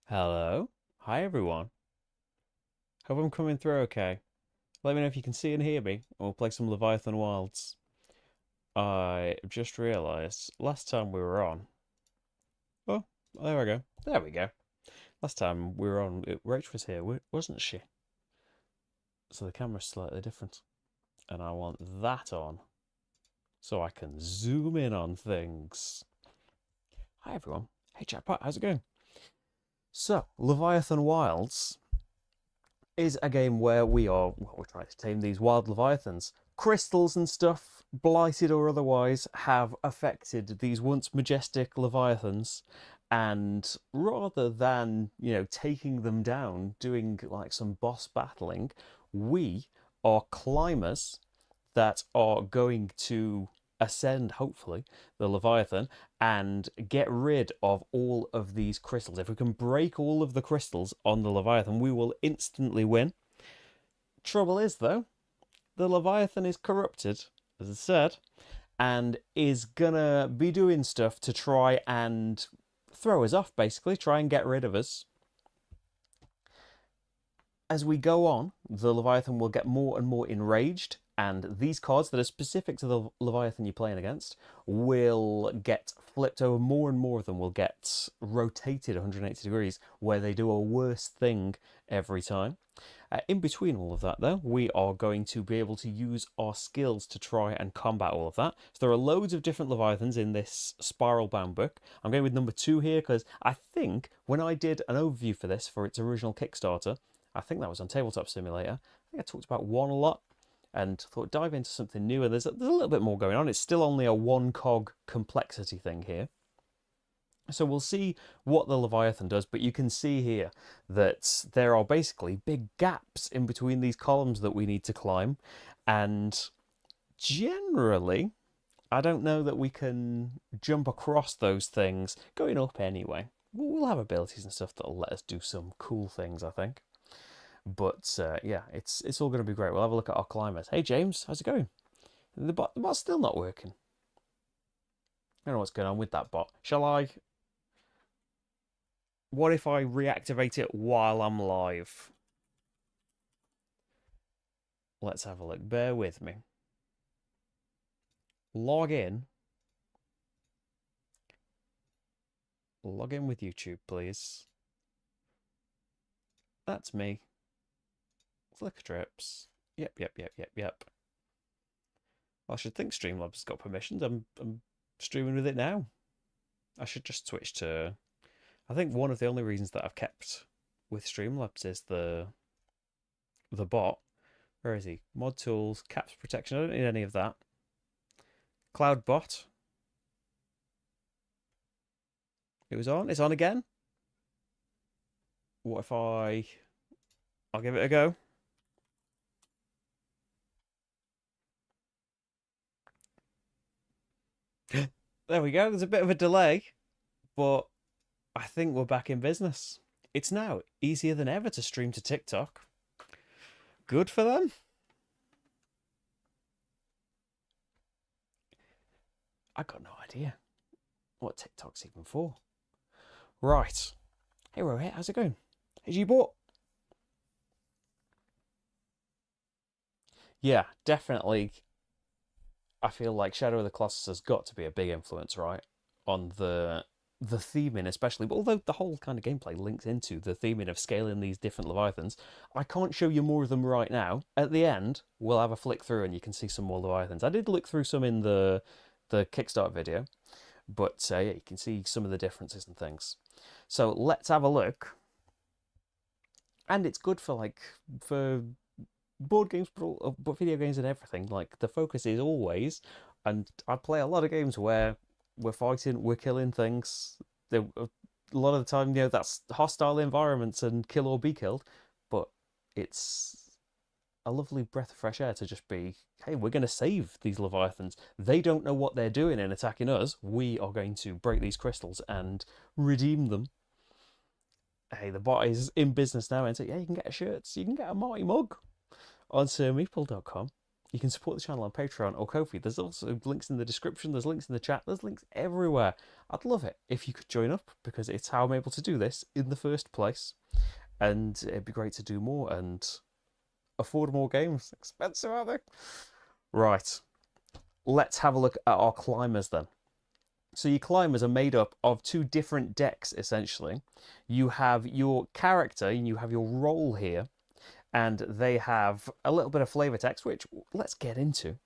Hello. Hi, everyone. Hope I'm coming through okay. Let me know if you can see and hear me, and we'll play some Leviathan Wilds. I just realised last time we were on. Oh, there we go. There we go. Last time we were on, Rach was here, wasn't she? So the camera's slightly different. And I want that on so I can zoom in on things. Hi, everyone. Hey, chatbot, how's it going? So, Leviathan Wilds is a game where we're trying to tame these wild leviathans. Crystals and stuff, blighted or otherwise, have affected these once majestic leviathans, and rather than, taking them down, doing like some boss battling, we are climbers that are going to ascend, hopefully, the Leviathan and get rid of all of these crystals. If we can break all of the crystals on the Leviathan, we will instantly win. Trouble is, though, the Leviathan is corrupted, as I said, and is gonna be doing stuff to try and throw us off, basically, try and get rid of us. As we go on, the Leviathan will get more and more enraged, and these cards that are specific to the Leviathan you're playing against will get flipped over. More and more of them will get rotated 180 degrees, where they do a worse thing every time. In between all of that, though, we are going to be able to use our skills to try and combat all of that. So there are loads of different Leviathans in this spiral bound book. I'm going with number 2 here because I think when I did an overview for this for its original Kickstarter, I think that was on Tabletop Simulator, I think I talked about 1 a lot and thought dive into something new, and there's a little bit more going on. It's still only a 1 cog complexity thing here. So we'll see what the Leviathan does, but you can see here that there are basically big gaps in between these columns that we need to climb, and generally, I don't know that we can jump across those things going up anyway. We'll have abilities and stuff that'll let us do some cool things, I think. But yeah, it's all going to be great. We'll have a look at our climbers. Hey James, how's it going? The bot's still not working. I don't know what's going on with that bot. Shall I? What if I reactivate it while I'm live? Let's have a look. Bear with me. Log in. Log in with YouTube, please. That's me. Slickerdrips. Yep. I should think Streamlabs has got permissions. I'm streaming with it now. I should just switch to. I think one of the only reasons that I've kept with Streamlabs is the bot. Where is he? Mod tools, caps protection. I don't need any of that. Cloud bot. It was on. It's on again. What if I'll give it a go. There we go. There's a bit of a delay, but I think we're back in business. It's now easier than ever to stream to TikTok. Good for them. I got no idea what TikTok's even for. Right. Hey, Rohit, how's it going? Hey, you bought? Yeah, definitely. I feel like Shadow of the Colossus has got to be a big influence, right, on the theming especially. But although the whole kind of gameplay links into the theming of scaling these different Leviathans, I can't show you more of them right now. At the end, we'll have a flick through and you can see some more Leviathans. I did look through some in the Kickstart video, but yeah, you can see some of the differences and things. So let's have a look. And it's good for board games, but video games and everything. Like the focus is always, and I play a lot of games where we're fighting, we're killing things. A lot of the time, that's hostile environments and kill or be killed, but it's a lovely breath of fresh air to just be, hey, we're going to save these Leviathans. They don't know what they're doing in attacking us. We are going to break these crystals and redeem them. Hey, the bot is in business now, and so yeah, you can get a shirt, you can get a Marty mug on sirmeeple.com. You can support the channel on Patreon or Ko-fi. There's also links in the description, there's links in the chat, there's links everywhere. I'd love it if you could join up, because it's how I'm able to do this in the first place. And it'd be great to do more and afford more games. Expensive, aren't they? Right. Let's have a look at our climbers then. So your climbers are made up of two different decks, essentially. You have your character and you have your role here, and they have a little bit of flavor text, which let's get into.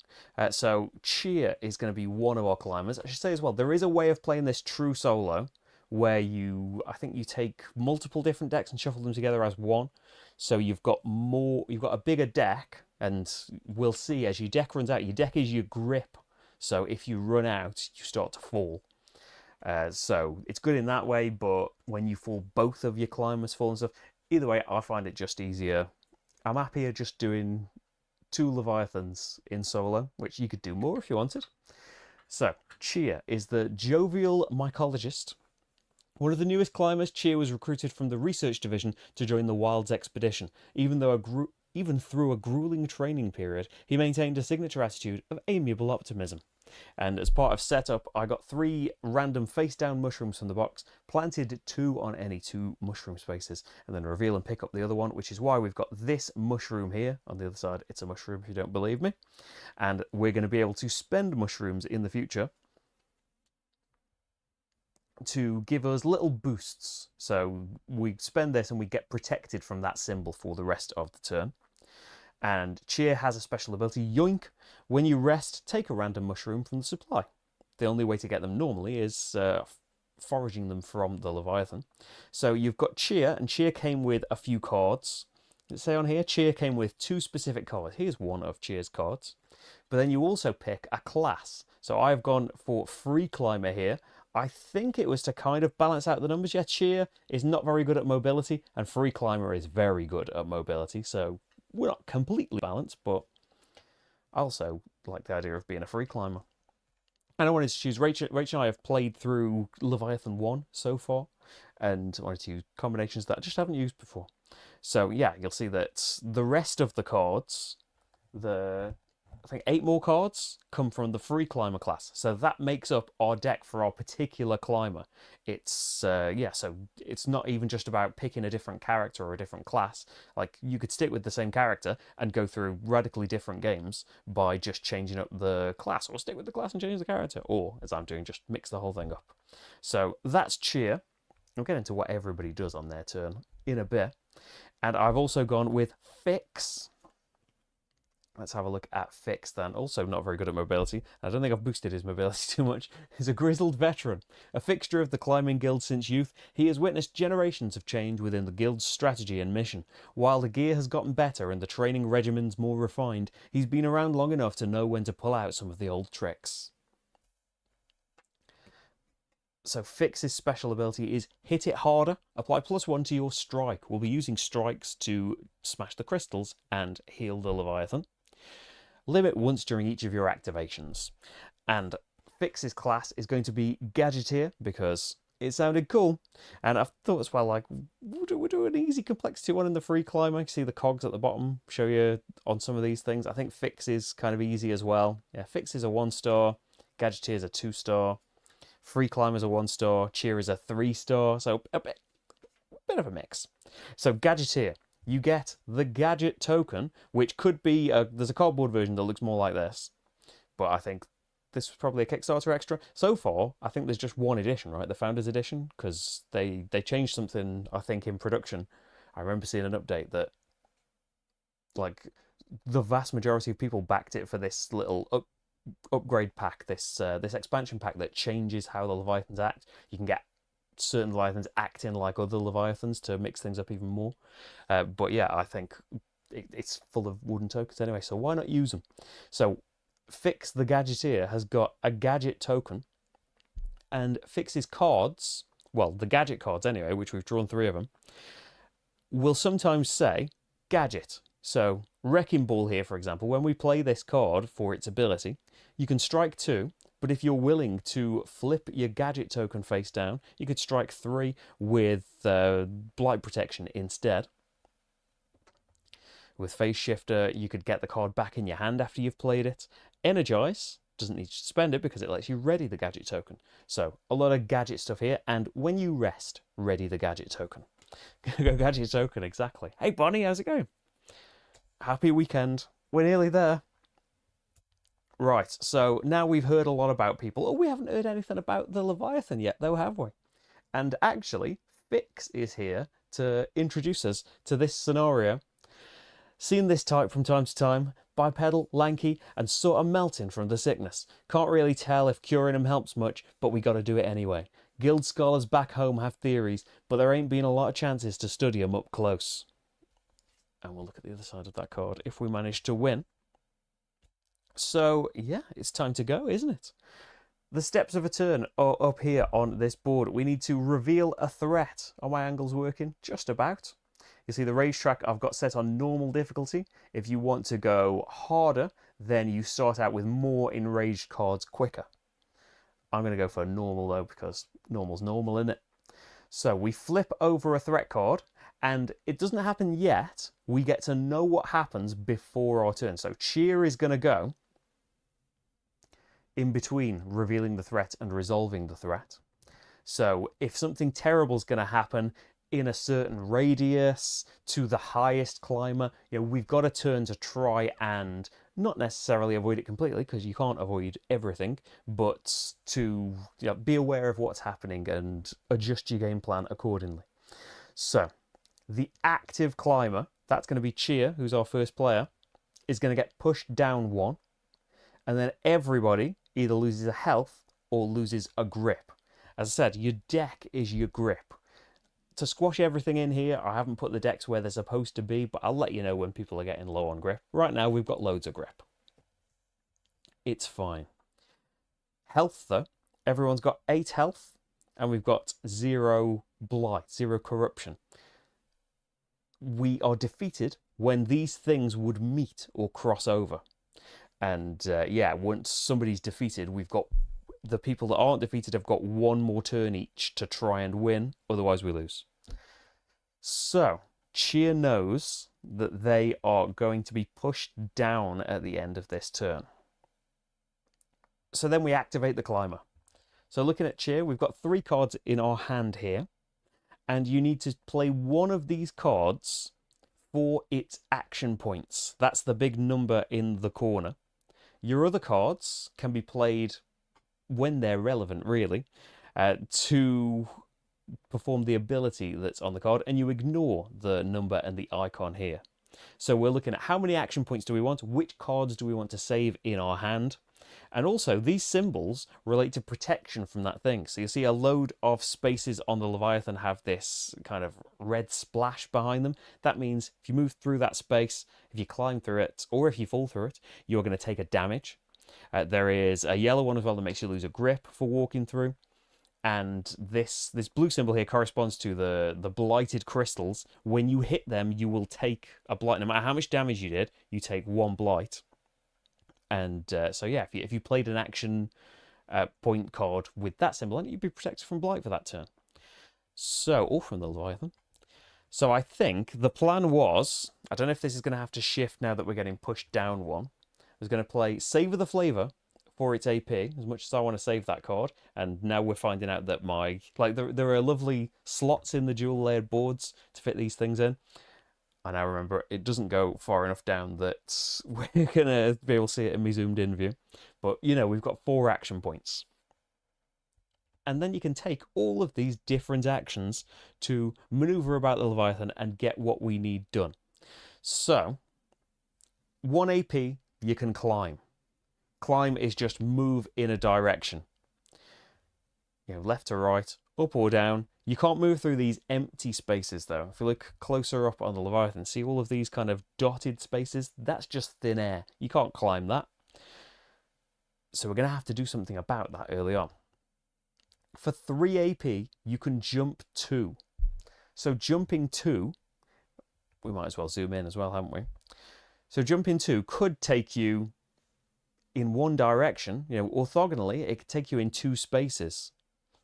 So Cheer is going to be one of our climbers. I should say as well, there is a way of playing this true solo, where I think you take multiple different decks and shuffle them together as one. So you've got a bigger deck, and we'll see as your deck runs out, your deck is your grip. So if you run out, you start to fall. So it's good in that way, but when you fall, both of your climbers fall and stuff. Either way, I find it just easier. I'm happier just doing 2 Leviathans in solo, which you could do more if you wanted. So, Cheer is the jovial mycologist. One of the newest climbers, Cheer was recruited from the research division to join the Wilds expedition. Even through a grueling training period, he maintained a signature attitude of amiable optimism. And as part of setup, I got 3 random face-down mushrooms from the box, planted 2 on any 2 mushroom spaces, and then reveal and pick up the other one, which is why we've got this mushroom here. On the other side, it's a mushroom if you don't believe me. And we're going to be able to spend mushrooms in the future to give us little boosts. So we spend this and we get protected from that symbol for the rest of the turn. And Cheer has a special ability, Yoink. When you rest, take a random mushroom from the supply. The only way to get them normally is foraging them from the Leviathan. So you've got Cheer, and Cheer came with a few cards. Let's say on here, Cheer came with 2 specific cards. Here's one of Cheer's cards. But then you also pick a class. So I've gone for Free Climber here. I think it was to kind of balance out the numbers. Yeah, Cheer is not very good at mobility, and Free Climber is very good at mobility. So we're not completely balanced, but I also like the idea of being a free climber. And I wanted to choose Rachel. Rachel and I have played through Leviathan 1 so far, and I wanted to use combinations that I just haven't used before. So yeah, you'll see that the rest of the cards, I think 8 more cards, come from the free climber class. So that makes up our deck for our particular climber. It's, so it's not even just about picking a different character or a different class. Like, you could stick with the same character and go through radically different games by just changing up the class, or stick with the class and change the character, or, as I'm doing, just mix the whole thing up. So that's Cheer. I'll get into what everybody does on their turn in a bit. And I've also gone with Fix. Let's have a look at Fix then. Also not very good at mobility. I don't think I've boosted his mobility too much. He's a grizzled veteran. A fixture of the climbing guild since youth, he has witnessed generations of change within the guild's strategy and mission. While the gear has gotten better and the training regimens more refined, he's been around long enough to know when to pull out some of the old tricks. So Fix's special ability is Hit It Harder. Apply +1 to your strike. We'll be using strikes to smash the crystals and heal the Leviathan. Limit once during each of your activations. And Fix's class is going to be Gadgeteer, because it sounded cool. And I thought as well, like, we'll do an easy complexity one in the free climber. You can see the cogs at the bottom show you on some of these things. I think Fix is kind of easy as well. Yeah, Fix is a 1-star, Gadgeteer is a 2-star, free climber is a 1-star, Cheer is a 3-star, so a bit of a mix. So Gadgeteer. You get the gadget token, which could be, there's a cardboard version that looks more like this, but I think this was probably a Kickstarter extra. So far, I think there's just 1 edition, right? The Founders Edition, because they changed something, I think, in production. I remember seeing an update that, like, the vast majority of people backed it for this little upgrade pack, this expansion pack that changes how the Leviathans act. You can get certain Leviathans acting like other Leviathans to mix things up even more. But yeah, I think it's full of wooden tokens anyway, so why not use them? So Fix the Gadgeteer has got a gadget token, and Fix's cards, well, the gadget cards anyway, which we've drawn 3 of them, will sometimes say gadget. So Wrecking Ball here, for example, when we play this card for its ability, you can strike 2, but if you're willing to flip your gadget token face down, you could strike 3 with Blight Protection instead, With Phase Shifter, you could get the card back in your hand after you've played it. Energize doesn't need to spend it because it lets you ready the gadget token. So a lot of gadget stuff here, and when you rest, ready the gadget token. Gadget token, exactly. Hey Bonnie, how's it going? Happy weekend. We're nearly there. Right, so now we've heard a lot about people. Oh, we haven't heard anything about the Leviathan yet, though, have we? And actually, Fix is here to introduce us to this scenario. Seen this type from time to time. Bipedal, lanky, and sort of melting from the sickness. Can't really tell if curing him helps much, but we gotta do it anyway. Guild scholars back home have theories, but there ain't been a lot of chances to study them up close. And we'll look at the other side of that card if we manage to win. So, yeah, it's time to go, isn't it? The steps of a turn are up here on this board. We need to reveal a threat. Are my angles working? Just about. You see the racetrack I've got set on normal difficulty. If you want to go harder, then you start out with more enraged cards quicker. I'm going to go for normal though, because normal's normal, isn't it? So we flip over a threat card, and it doesn't happen yet. We get to know what happens before our turn. So cheer is going to go in between revealing the threat and resolving the threat. So if something terrible is going to happen in a certain radius to the highest climber, we've got a turn to try and not necessarily avoid it completely, because you can't avoid everything, but to be aware of what's happening and adjust your game plan accordingly. So the active climber, that's going to be Cheer, who's our first player, is going to get pushed down 1, and then everybody either loses a health or loses a grip. As I said, your deck is your grip. To squash everything in here, I haven't put the decks where they're supposed to be, but I'll let you know when people are getting low on grip. Right now, we've got loads of grip. It's fine. Health, though, everyone's got 8 health, and we've got 0 blight, 0 corruption. We are defeated when these things would meet or cross over. And yeah, once somebody's defeated, we've got the people that aren't defeated have got 1 more turn each to try and win, otherwise we lose. So, Cheer knows that they are going to be pushed down at the end of this turn. So then we activate the climber. So looking at Cheer, we've got 3 cards in our hand here, and you need to play one of these cards for its action points. That's the big number in the corner. Your other cards can be played when they're relevant, really, to perform the ability that's on the card, and you ignore the number and the icon here. So we're looking at how many action points do we want, which cards do we want to save in our hand, and also these symbols relate to protection from that thing. So you see a load of spaces on the Leviathan have this kind of red splash behind them. That means if you move through that space, if you climb through it, or if you fall through it, you're going to take a damage. There is a yellow one as well that makes you lose a grip for walking through. And this blue symbol here corresponds to the blighted crystals. When you hit them, you will take a blight. No matter how much damage you did, you take 1 blight. And so yeah, if you played an action point card with that symbol on it, you'd be protected from blight for that turn. So, or from the Leviathan. So I think the plan was, I don't know if this is going to have to shift now that we're getting pushed down 1. I was going to play Savor the Flavor for its AP, as much as I want to save that card. And now we're finding out that there are lovely slots in the dual layered boards to fit these things in. I now remember it doesn't go far enough down that we're going to be able to see it in my zoomed in view. But, we've got 4 action points. And then you can take all of these different actions to maneuver about the Leviathan and get what we need done. So, 1 AP, you can climb. Climb is just move in a direction. Left to right, up or down. You can't move through these empty spaces though. If you look closer up on the Leviathan, see all of these kind of dotted spaces? That's just thin air. You can't climb that. So we're going to have to do something about that early on. For 3 AP, you can jump 2. So jumping 2, we might as well zoom in as well, haven't we? So jumping 2 could take you in one direction. Orthogonally, it could take you in 2 spaces.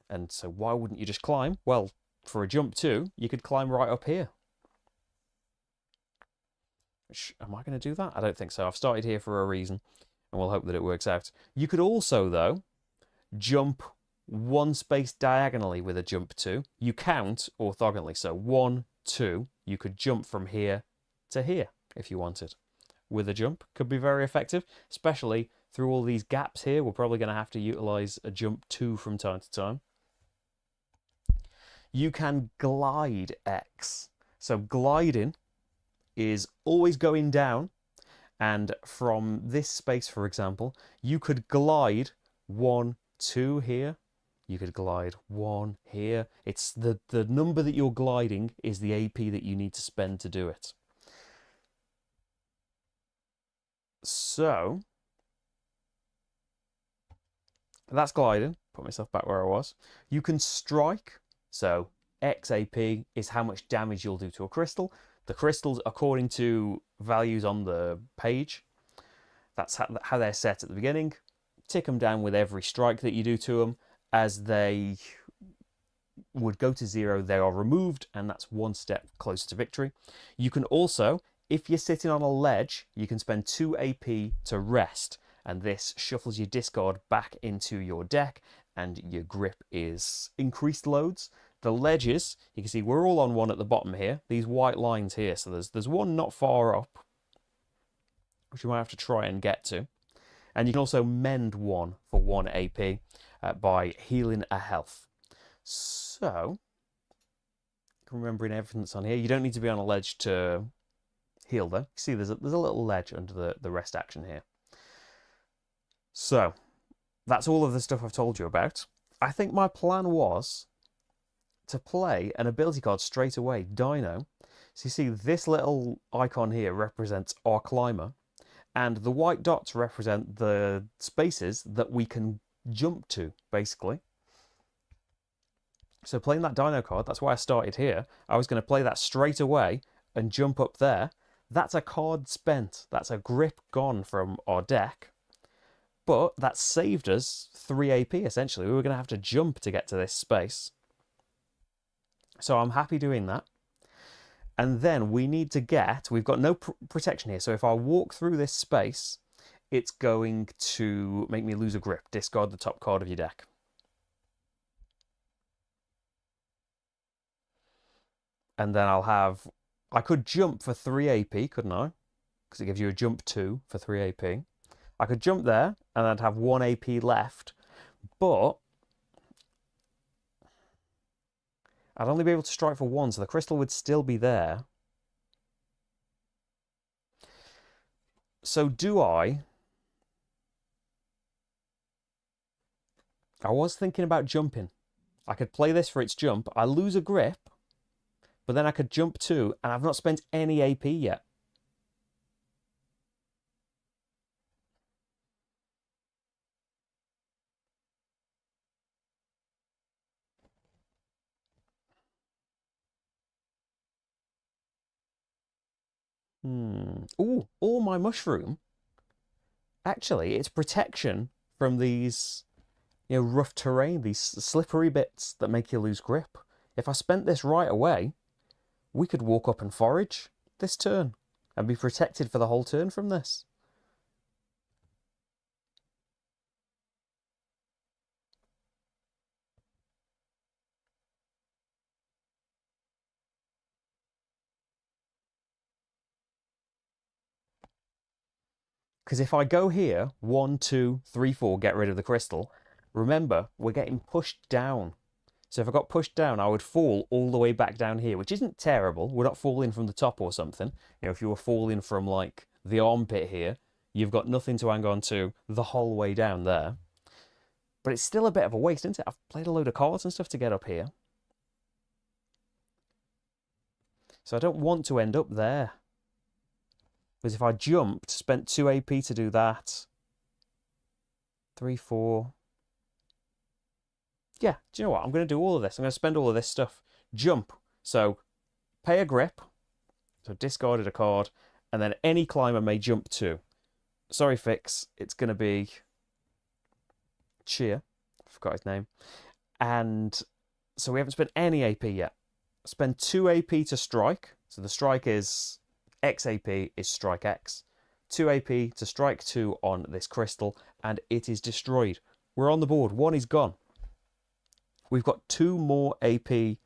And so why wouldn't you just climb? Well, for a jump 2, you could climb right up here. Am I going to do that? I don't think so. I've started here for a reason, and we'll hope that it works out. You could also, though, jump one space diagonally with a jump 2. You count orthogonally, so 1, 2. You could jump from here to here if you wanted. With a jump, could be very effective, especially through all these gaps here. We're probably going to have to utilize a jump 2 from time to time. You can glide X. So gliding is always going down, and from this space, for example, you could glide 1, 2 here. You could glide 1 here. It's the number that you're gliding is the AP that you need to spend to do it. So that's gliding. Put myself back where I was. You can strike. So XAP is how much damage you'll do to a crystal. The crystals, according to values on the page, that's how they're set at the beginning. Tick them down with every strike that you do to them. As they would go to 0, they are removed, and that's one step closer to victory. You can also, if you're sitting on a ledge, you can spend 2 AP to rest, and this shuffles your discard back into your deck, and your grip is increased loads. The ledges, you can see we're all on 1 at the bottom here, these white lines here, so there's one not far up, which you might have to try and get to. And you can also mend 1 for 1 AP by healing a health. So, remembering everything that's on here, you don't need to be on a ledge to heal though. You see there's a little ledge under the rest action here. So, that's all of the stuff I've told you about. I think my plan was to play an ability card straight away, Dino. So you see this little icon here represents our climber, and the white dots represent the spaces that we can jump to, basically. So playing that Dino card, that's why I started here. I was going to play that straight away and jump up there. That's a card spent. That's a grip gone from our deck. But that saved us 3 AP, essentially. We were going to have to jump to get to this space. So I'm happy doing that. And then we need to get... We've got no protection here. So if I walk through this space, it's going to make me lose a grip. Discard the top card of your deck. And then I'll have... I could jump for 3 AP, couldn't I? Because it gives you a jump 2 for 3 AP. I could jump there, and I'd have 1 AP left. But I'd only be able to strike for 1, so the crystal would still be there. So do I was thinking about jumping. I could play this for its jump. I lose a grip, but then I could jump 2, and I've not spent any AP yet. Ooh, or my mushroom. Actually, it's protection from these, rough terrain, these slippery bits that make you lose grip. If I spent this right away, we could walk up and forage this turn and be protected for the whole turn from this. Because if I go here, 1, 2, 3, 4, get rid of the crystal, remember, we're getting pushed down. So if I got pushed down, I would fall all the way back down here, which isn't terrible. We're not falling from the top or something. If you were falling from, like, the armpit here, you've got nothing to hang on to the whole way down there. But it's still a bit of a waste, isn't it? I've played a load of cards and stuff to get up here. So I don't want to end up there. Because if I jumped, spent 2 AP to do that, 3, 4... Yeah, do you know what? I'm going to do all of this. I'm going to spend all of this stuff. Jump. So, pay a grip. So, discarded a card. And then any climber may jump 2. Sorry, Fix. It's going to be Cheer. I forgot his name. And so we haven't spent any AP yet. Spend 2 AP to strike. So the strike is X AP is strike X. 2 AP to strike 2 on this crystal, and it is destroyed. We're on the board. 1 is gone. We've got 2 more AP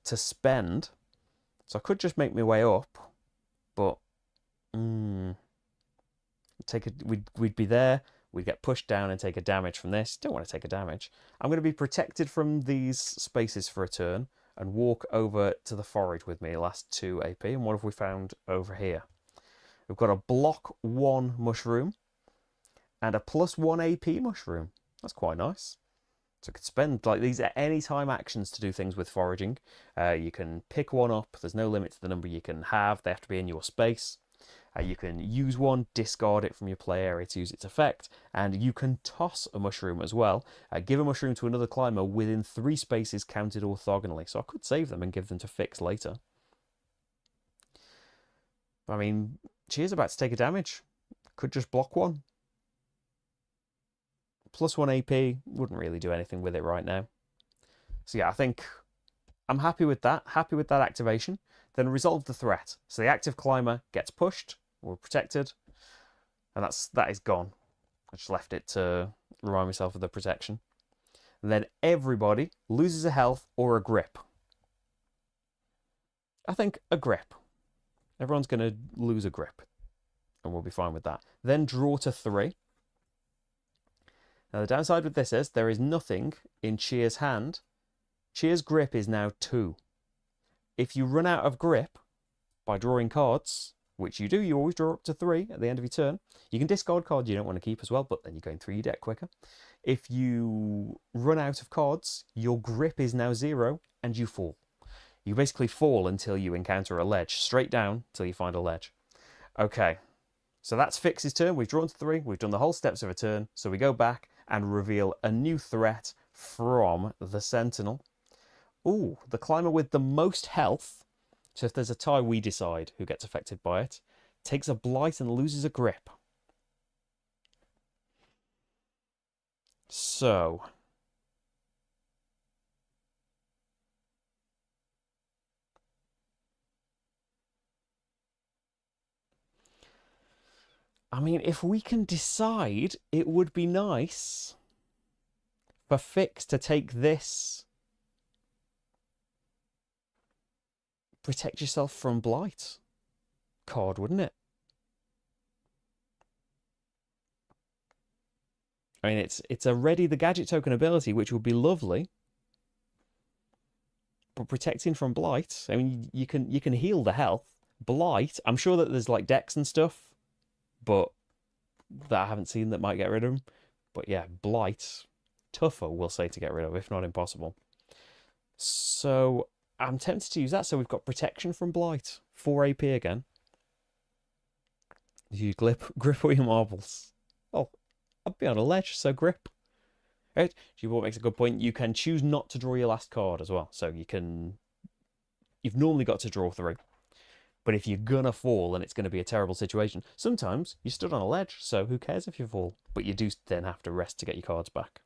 to spend, so I could just make my way up, but we'd be there. We'd get pushed down and take a damage from this. Don't want to take a damage. I'm going to be protected from these spaces for a turn and walk over to the forage with me. Last 2 AP. And what have we found over here? We've got a block 1 mushroom and a +1 AP mushroom. That's quite nice. So I could spend like these at any time actions to do things with foraging. You can pick one up. There's no limit to the number you can have. They have to be in your space. You can use one, discard it from your play area to use its effect, and you can toss a mushroom as well. Give a mushroom to another climber within 3 spaces counted orthogonally. So I could save them and give them to Fix later. I mean, Cheer's about to take a damage. Could just block 1. +1 AP, wouldn't really do anything with it right now. So yeah, I think I'm happy with that. Happy with that activation. Then resolve the threat. So the active climber gets pushed. We're protected. And that is gone. I just left it to remind myself of the protection. And then everybody loses a health or a grip. I think a grip. Everyone's going to lose a grip. And we'll be fine with that. Then draw to 3. Now the downside with this is there is nothing in Cheer's hand. Cheer's grip is now 2. If you run out of grip by drawing cards, which you do, you always draw up to 3 at the end of your turn. You can discard cards you don't want to keep as well, but then you're going through your deck quicker. If you run out of cards, your grip is now 0 and you fall. You basically fall until you encounter a ledge, straight down till you find a ledge. Okay, so that's Fix's turn. We've drawn to 3. We've done the whole steps of a turn. So we go back and reveal a new threat from the Sentinel. Ooh, the climber with the most health. So if there's a tie, we decide who gets affected by it. Takes a blight and loses a grip. So I mean, if we can decide, it would be nice for Fix to take this. Protect yourself from blight card, wouldn't it? I mean, it's a ready the gadget token ability, which would be lovely. But protecting from blight, I mean, you can heal the health. Blight, I'm sure that there's like decks and stuff, but that I haven't seen that might get rid of them. But yeah, blight, tougher, we'll say, to get rid of, if not impossible. So I'm tempted to use that. So we've got protection from blight, 4 AP again. You grip all your marbles. Oh, I'd be on a ledge, so grip. Right? G-Ball makes a good point. You can choose not to draw your last card as well. So you've normally got to draw 3. But if you're gonna fall and it's gonna be a terrible situation, sometimes you stood on a ledge, so who cares if you fall? But you do then have to rest to get your cards back.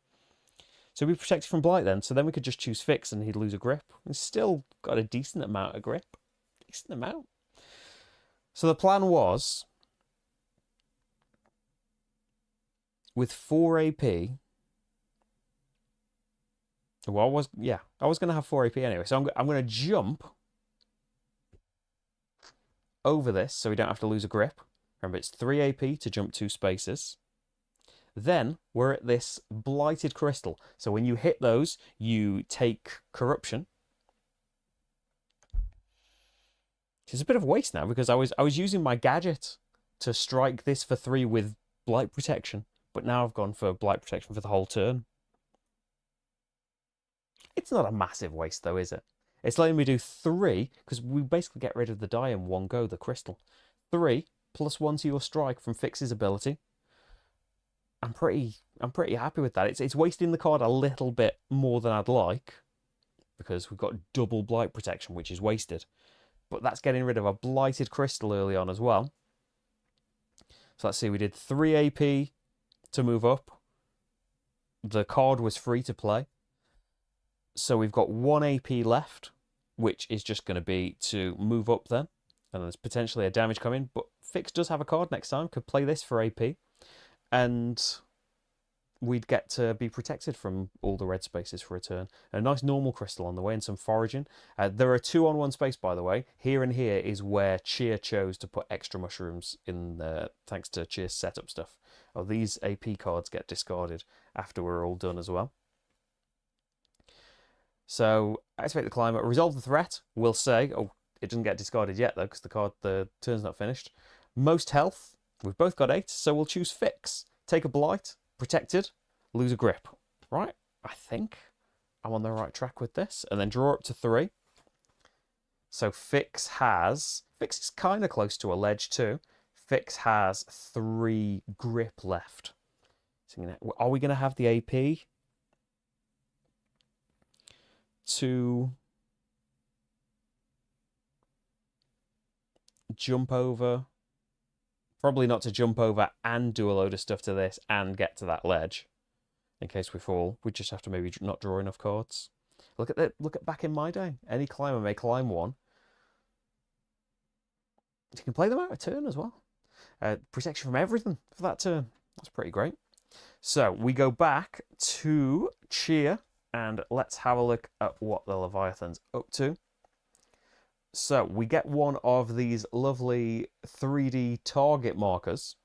So we protected from blight then. So then we could just choose Fix and he'd lose a grip. He's still got a decent amount of grip. Decent amount. So the plan was, with 4 AP, well, I was going to have 4 AP anyway. So I'm going to jump over this so we don't have to lose a grip. Remember, it's 3 AP to jump 2 spaces. Then we're at this blighted crystal. So when you hit those, you take corruption. It's a bit of a waste now because I was using my gadget to strike this for 3 with blight protection, but now I've gone for blight protection for the whole turn. It's not a massive waste though, is it? It's letting me do 3 because we basically get rid of the die in one go, the crystal. 3 +1 to your strike from Fix's ability. I'm pretty happy with that. It's wasting the card a little bit more than I'd like because we've got double blight protection, which is wasted. But that's getting rid of a blighted crystal early on as well. So let's see, we did 3 AP to move up. The card was free to play. So we've got 1 AP left, which is just going to be to move up then. and there's potentially a damage coming, but Fix does have a card next time, could play this for AP, and we'd get to be protected from all the red spaces for a turn. A nice normal crystal on the way and some foraging. There are 2 on 1 space, by the way. Here and here is where Cheer chose to put extra mushrooms in there, thanks to Cheer's setup stuff. Oh, these AP cards get discarded after we're all done as well. So, activate the climate, resolve the threat. We'll say, oh, it doesn't get discarded yet though, because the turn's not finished. Most health, we've both got 8, so we'll choose Fix. Take a blight, protected, lose a grip. Right, I think I'm on the right track with this. And then draw up to 3. So Fix is kind of close to a ledge too. Fix has 3 grip left. So are we going to have the AP to jump over? Probably not to jump over and do a load of stuff to this and get to that ledge. In case we fall, we just have to maybe not draw enough cards. Look at back in my day. Any climber may climb 1. You can play them out of turn as well. Protection from everything for that turn. That's pretty great. So we go back to Cheer and let's have a look at what the Leviathan's up to. So we get one of these lovely 3D target markers.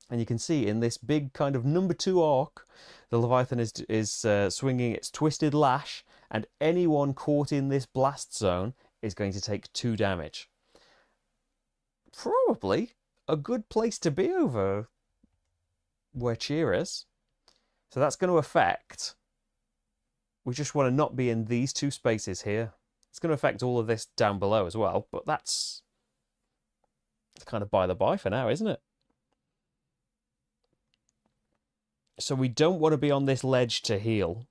And you can see in this big kind of number 2 arc, the Leviathan is swinging its twisted lash, and anyone caught in this blast zone is going to take 2 damage. Probably a good place to be over where Cheer is. So that's going to affect... We just want to not be in these 2 spaces here. It's going to affect all of this down below as well, but that's kind of by the by for now, isn't it? So we don't want to be on this ledge to heal,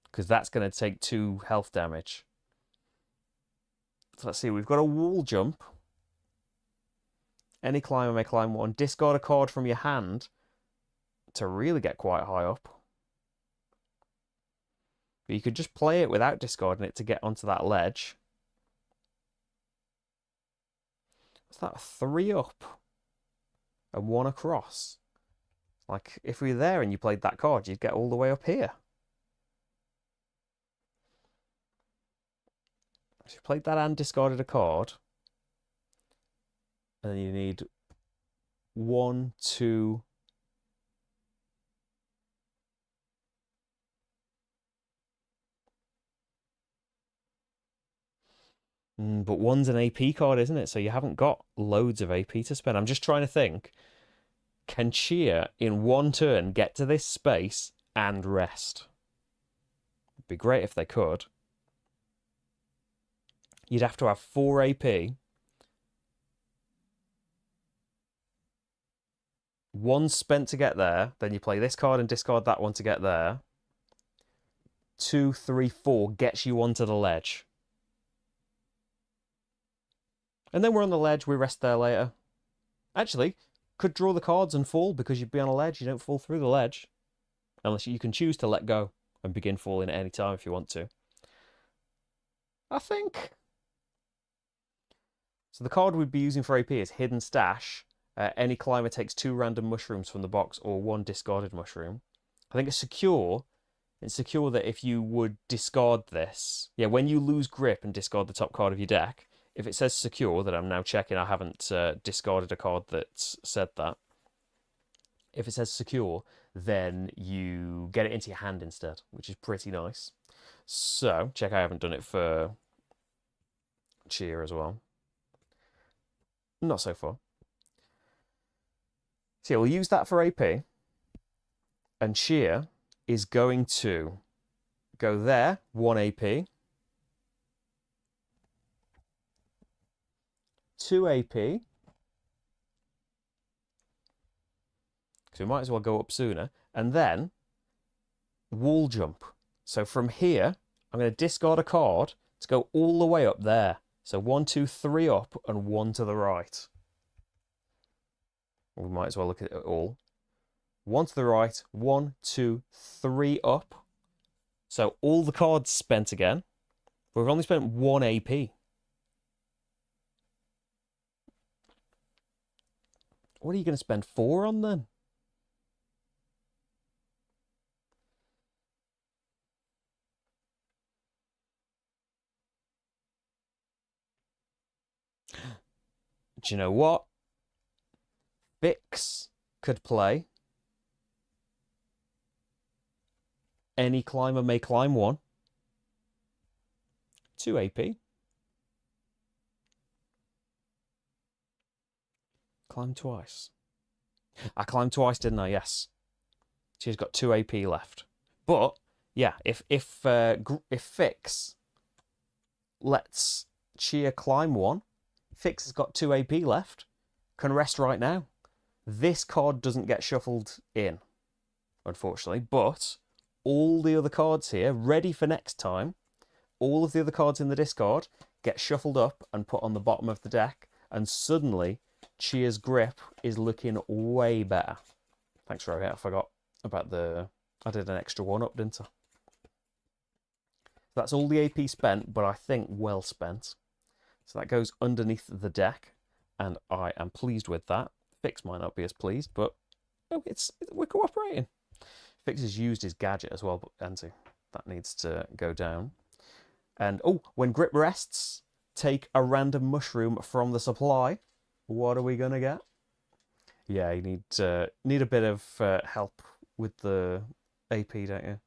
because that's going to take 2 health damage. So let's see, we've got a wall jump. Any climber may climb 1. Discard a card from your hand to really get quite high up. But you could just play it without discarding it to get onto that ledge. What's that? 3 up and 1 across. Like, if we were there and you played that card, you'd get all the way up here. So you played that and discarded a card. And then you need 1, 2... But 1's an AP card, isn't it? So you haven't got loads of AP to spend. I'm just trying to think. Can Cheer, in 1 turn, get to this space and rest? It'd be great if they could. You'd have to have 4 AP. 1 spent to get there. Then you play this card and discard that one to get there. 2, 3, 4 gets you onto the ledge. And then we're on the ledge. We rest there later. Actually... could draw the cards and fall because you'd be on a ledge. You don't fall through the ledge. Unless you can choose to let go and begin falling at any time if you want to. I think. So the card we'd be using for AP is Hidden Stash. Any climber takes 2 random mushrooms from the box or 1 discarded mushroom. I think it's secure that if you would discard this... Yeah, when you lose grip and discard the top card of your deck... If it says secure, that I'm now checking, I haven't discarded a card that said that. If it says secure, then you get it into your hand instead, which is pretty nice. So, check I haven't done it for Cheer as well. Not so far. So yeah, we'll use that for AP. And Cheer is going to go there, 1 AP. 2 AP. So we might as well go up sooner. And then wall jump. So from here, I'm going to discard a card to go all the way up there. So 1, 2, 3 up and 1 to the right. We might as well look at it all. 1 to the right, 1, 2, 3 up. So all the cards spent again. But we've only spent 1 AP. What are you going to spend 4 on then? Do you know what? Vix could play. Any climber may climb 1. 2 AP. Climb twice. I climbed twice, didn't I? Yes. She's got 2 AP left. But yeah, if Fix lets Chia climb 1, Fix has got 2 AP left. Can rest right now. This card doesn't get shuffled in, unfortunately, but all the other cards here, ready for next time, all of the other cards in the discard get shuffled up and put on the bottom of the deck, and suddenly Chia's grip is looking way better. Thanks, Rohit. I forgot about I did an extra 1 up, didn't I? That's all the AP spent, but I think well spent. So that goes underneath the deck, and I am pleased with that. Fix might not be as pleased, but oh, we're cooperating. Fix has used his gadget as well, but that needs to go down. And oh, when grip rests, take a random mushroom from the supply. What are we gonna get? Yeah, you need a bit of help with the AP, don't you?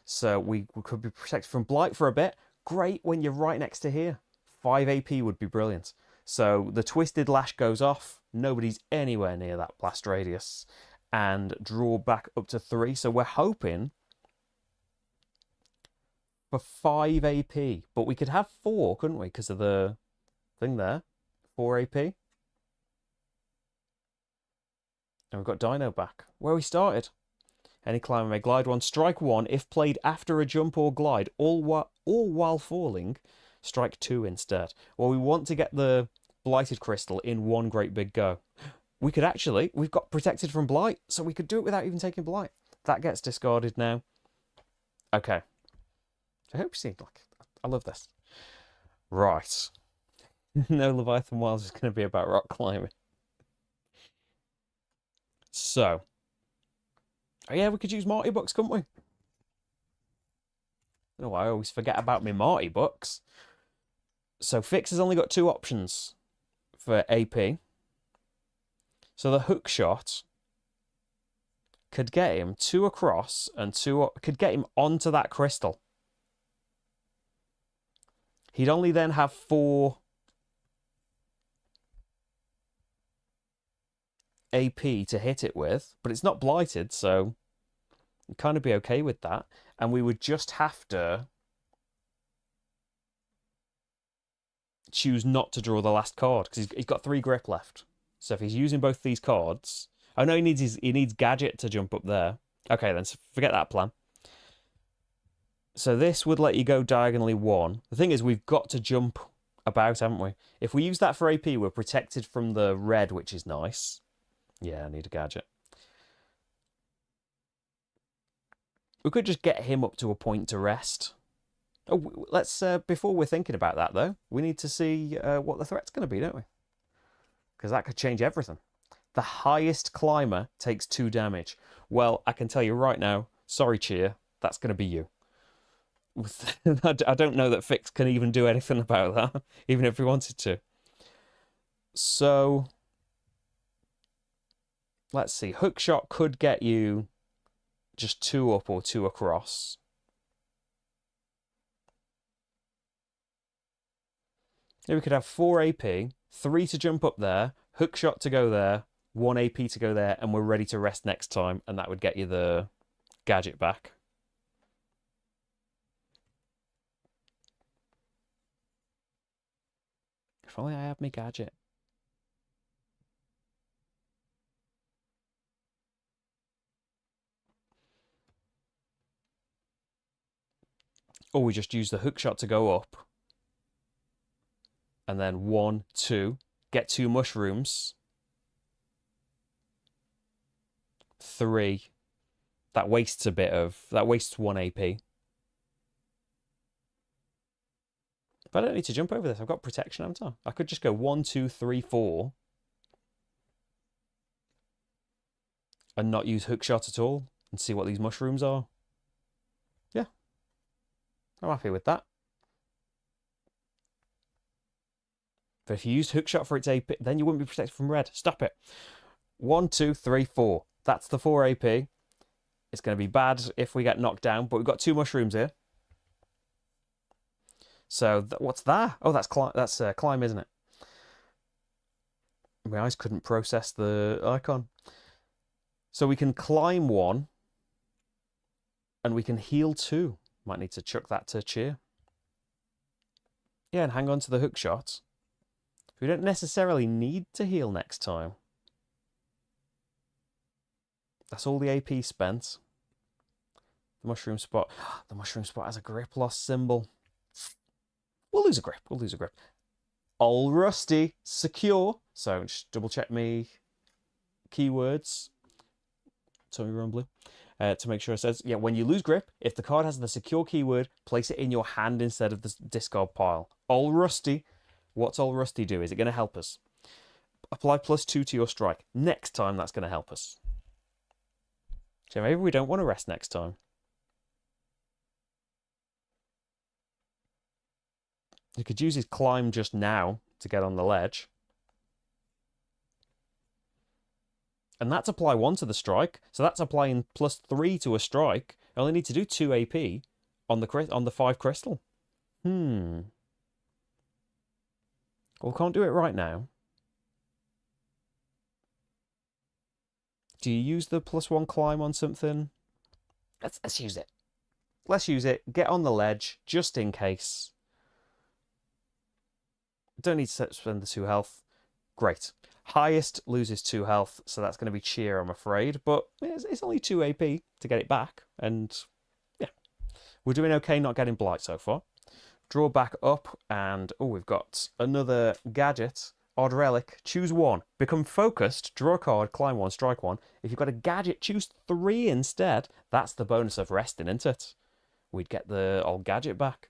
So we could be protected from blight for a bit. Great when you're right next to here. 5 AP would be brilliant. So the twisted lash goes off. Nobody's anywhere near that blast radius. And draw back up to 3. So we're hoping for 5 AP. But we could have 4, couldn't we? Because of the thing there. 4 AP. And we've got Dino back. Where we started. Any climber may glide 1. Strike 1. If played after a jump or glide, all while falling, strike 2 instead. Well, we want to get the blighted crystal in one great big go. We've got protected from blight, so we could do it without even taking blight. That gets discarded now. Okay. I hope you see, I love this. Right. No Leviathan Wilds is going to be about rock climbing. So. Oh yeah, we could use Marty books, couldn't we? Oh, I always forget about my Marty books. So Fix has only got 2 options for AP. So the hook shot could get him 2 across and 2 could get him onto that crystal. He'd only then have 4 AP to hit it with, but it's not blighted, so you'd kind of be okay with that. And we would just have to choose not to draw the last card because he's got 3 grip left. So if he's using both these cards, I know he needs gadget to jump up there. Okay, then so forget that plan. So this would let you go diagonally 1. The thing is, we've got to jump about, haven't we? If we use that for AP, we're protected from the red, which is nice. Yeah, I need a gadget. We could just get him up to a point to rest. Oh, let's before we're thinking about that though, we need to see what the threat's going to be, don't we? Because that could change everything. The highest climber takes 2 damage. Well, I can tell you right now, sorry, Chia, that's going to be you. I don't know that Fix can even do anything about that, even if he wanted to. So, let's see. Hookshot could get you just 2 up or 2 across. Then we could have 4 AP, 3 to jump up there, hookshot to go there, 1 AP to go there, and we're ready to rest next time, and that would get you the gadget back. If only I had my gadget. Or we just use the hookshot to go up. And then 1, 2, get 2 mushrooms. 3. That wastes 1 AP. But I don't need to jump over this. I've got protection, haven't I? I could just go 1, 2, 3, 4. and not use hookshot at all and see what these mushrooms are. Yeah, I'm happy with that. But if you use hookshot for its AP, then you wouldn't be protected from red. Stop it. 1, 2, 3, 4. That's the 4 AP. It's going to be bad if we get knocked down, but we've got 2 mushrooms here. So what's that? Oh, that's climb, isn't it? My eyes couldn't process the icon. So we can climb 1, and we can heal 2. Might need to chuck that to cheer. Yeah, and hang on to the hook shot. We don't necessarily need to heal next time. That's all the AP spent. The mushroom spot. The mushroom spot has a grip loss symbol. We'll lose a grip. We'll lose a grip. All rusty, secure. So just double check me keywords. Tummy rumble. To make sure it says, yeah, when you lose grip, if the card has the secure keyword, place it in your hand instead of the discard pile. All rusty. What's all rusty do? Is it going to help us? Apply +2 to your strike. Next time, that's going to help us. So maybe we don't want to rest next time. You could use his climb just now to get on the ledge. And that's apply 1 to the strike. So that's applying +3 to a strike. I only need to do 2 AP on the 5 crystal. Well, we can't do it right now. Do you use the +1 climb on something? Let's use it. Let's use it. Get on the ledge, just in case. Don't need to spend the 2 health. Great. Highest loses 2 health, so that's going to be cheer, I'm afraid. But it's only 2 AP to get it back. And yeah, we're doing okay not getting blight so far. Draw back up, and oh, we've got another gadget. Odd relic. Choose 1. Become focused. Draw a card. Climb 1. Strike 1. If you've got a gadget, choose 3 instead. That's the bonus of resting, isn't it? We'd get the old gadget back.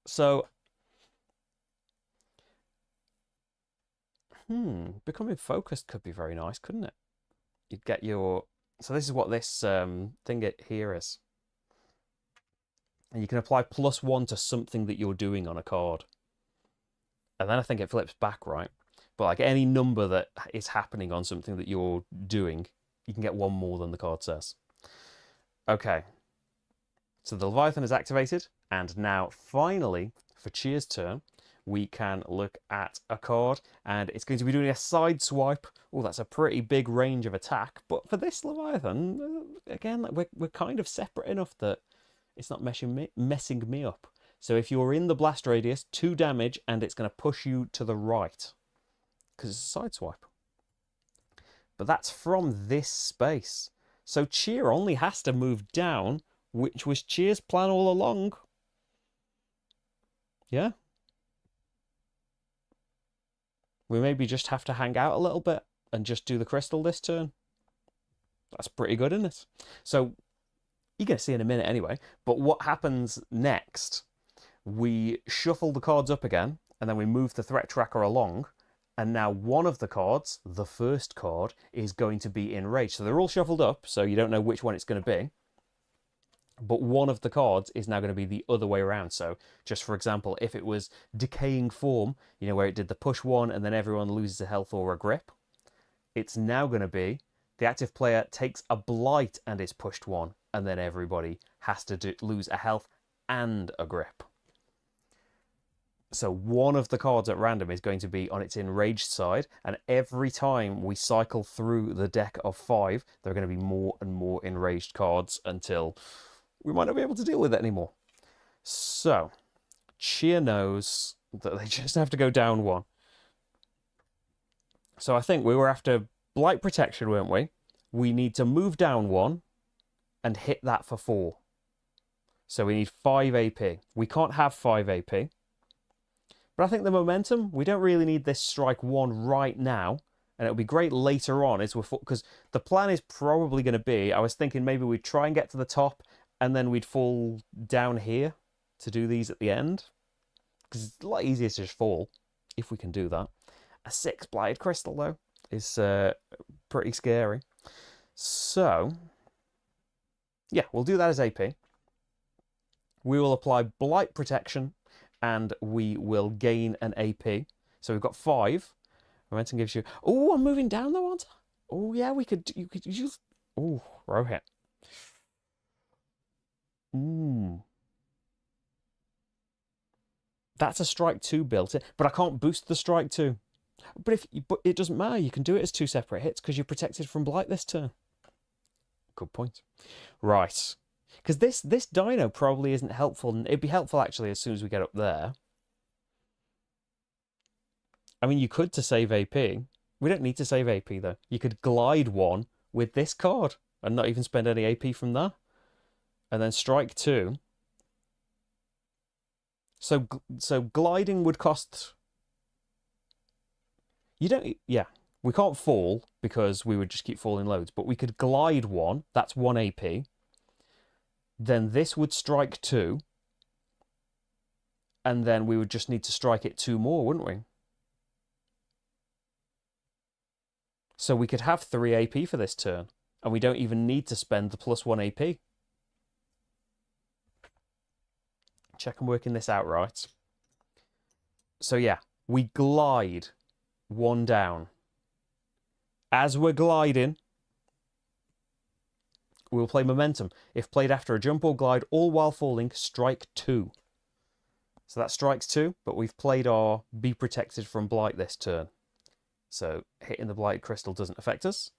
So, becoming focused could be very nice, couldn't it? You'd get your... So this is what this thing here is. And you can apply +1 to something that you're doing on a card. And then I think it flips back, right? But like any number that is happening on something that you're doing, you can get 1 more than the card says. Okay. So the Leviathan is activated. And now, finally, for Cheer's turn, we can look at a card. And it's going to be doing a side swipe. Oh, that's a pretty big range of attack. But for this Leviathan, again, we're kind of separate enough that it's not messing me up. So if you're in the blast radius, 2 damage, and it's going to push you to the right. Because it's a side swipe. But that's from this space. So Cheer only has to move down, which was Cheer's plan all along. Yeah? We maybe just have to hang out a little bit and just do the crystal this turn. That's pretty good, isn't it? So, you're going to see in a minute anyway. But what happens next... We shuffle the cards up again, and then we move the threat tracker along, and now one of the cards, the first card, is going to be enraged. So they're all shuffled up, so you don't know which one it's going to be. But one of the cards is now going to be the other way around. So just for example, if it was Decaying Form, you know, where it did the push 1 and then everyone loses a health or a grip, it's now going to be the active player takes a blight and is pushed 1, and then everybody has to lose a health and a grip. So one of the cards at random is going to be on its enraged side, and every time we cycle through the deck of 5, there are going to be more and more enraged cards until we might not be able to deal with it anymore. So, Cheer knows that they just have to go down 1. So I think we were after Blight Protection, weren't we? We need to move down 1 and hit that for 4. So we need 5 AP. We can't have 5 AP. But I think the momentum, we don't really need this strike 1 right now. And it'll be great later on, because the plan is probably going to be, I was thinking maybe we'd try and get to the top, and then we'd fall down here to do these at the end. Because it's a lot easier to just fall, if we can do that. A 6 Blighted Crystal, though, is pretty scary. So, yeah, we'll do that as AP. We will apply Blight Protection, and we will gain an AP. So we've got 5. Momentum gives you... Oh, I'm moving down though, aren't I? Oh, yeah, you could use... Oh, Rohit. Ooh. That's a strike 2 built in, but I can't boost the strike 2. But it doesn't matter. You can do it as 2 separate hits because you're protected from Blight this turn. Good point. Right. Because this dino probably isn't helpful, and it'd be helpful actually as soon as we get up there. I mean, you could to save AP. We don't need to save AP though. You could glide 1 with this card and not even spend any AP from that. And then strike 2. So gliding would cost... You don't... Yeah. We can't fall because we would just keep falling loads. But we could glide 1. That's 1 AP. Then this would strike 2. And then we would just need to strike it 2 more, wouldn't we? So we could have 3 AP for this turn. And we don't even need to spend the +1 AP. Check I'm working this out right. So yeah, we glide 1 down. As we're gliding, we'll play Momentum. If played after a jump or glide, all while falling, strike 2. So that strikes 2, but we've played our Be Protected from Blight this turn. So hitting the Blighted Crystal doesn't affect us.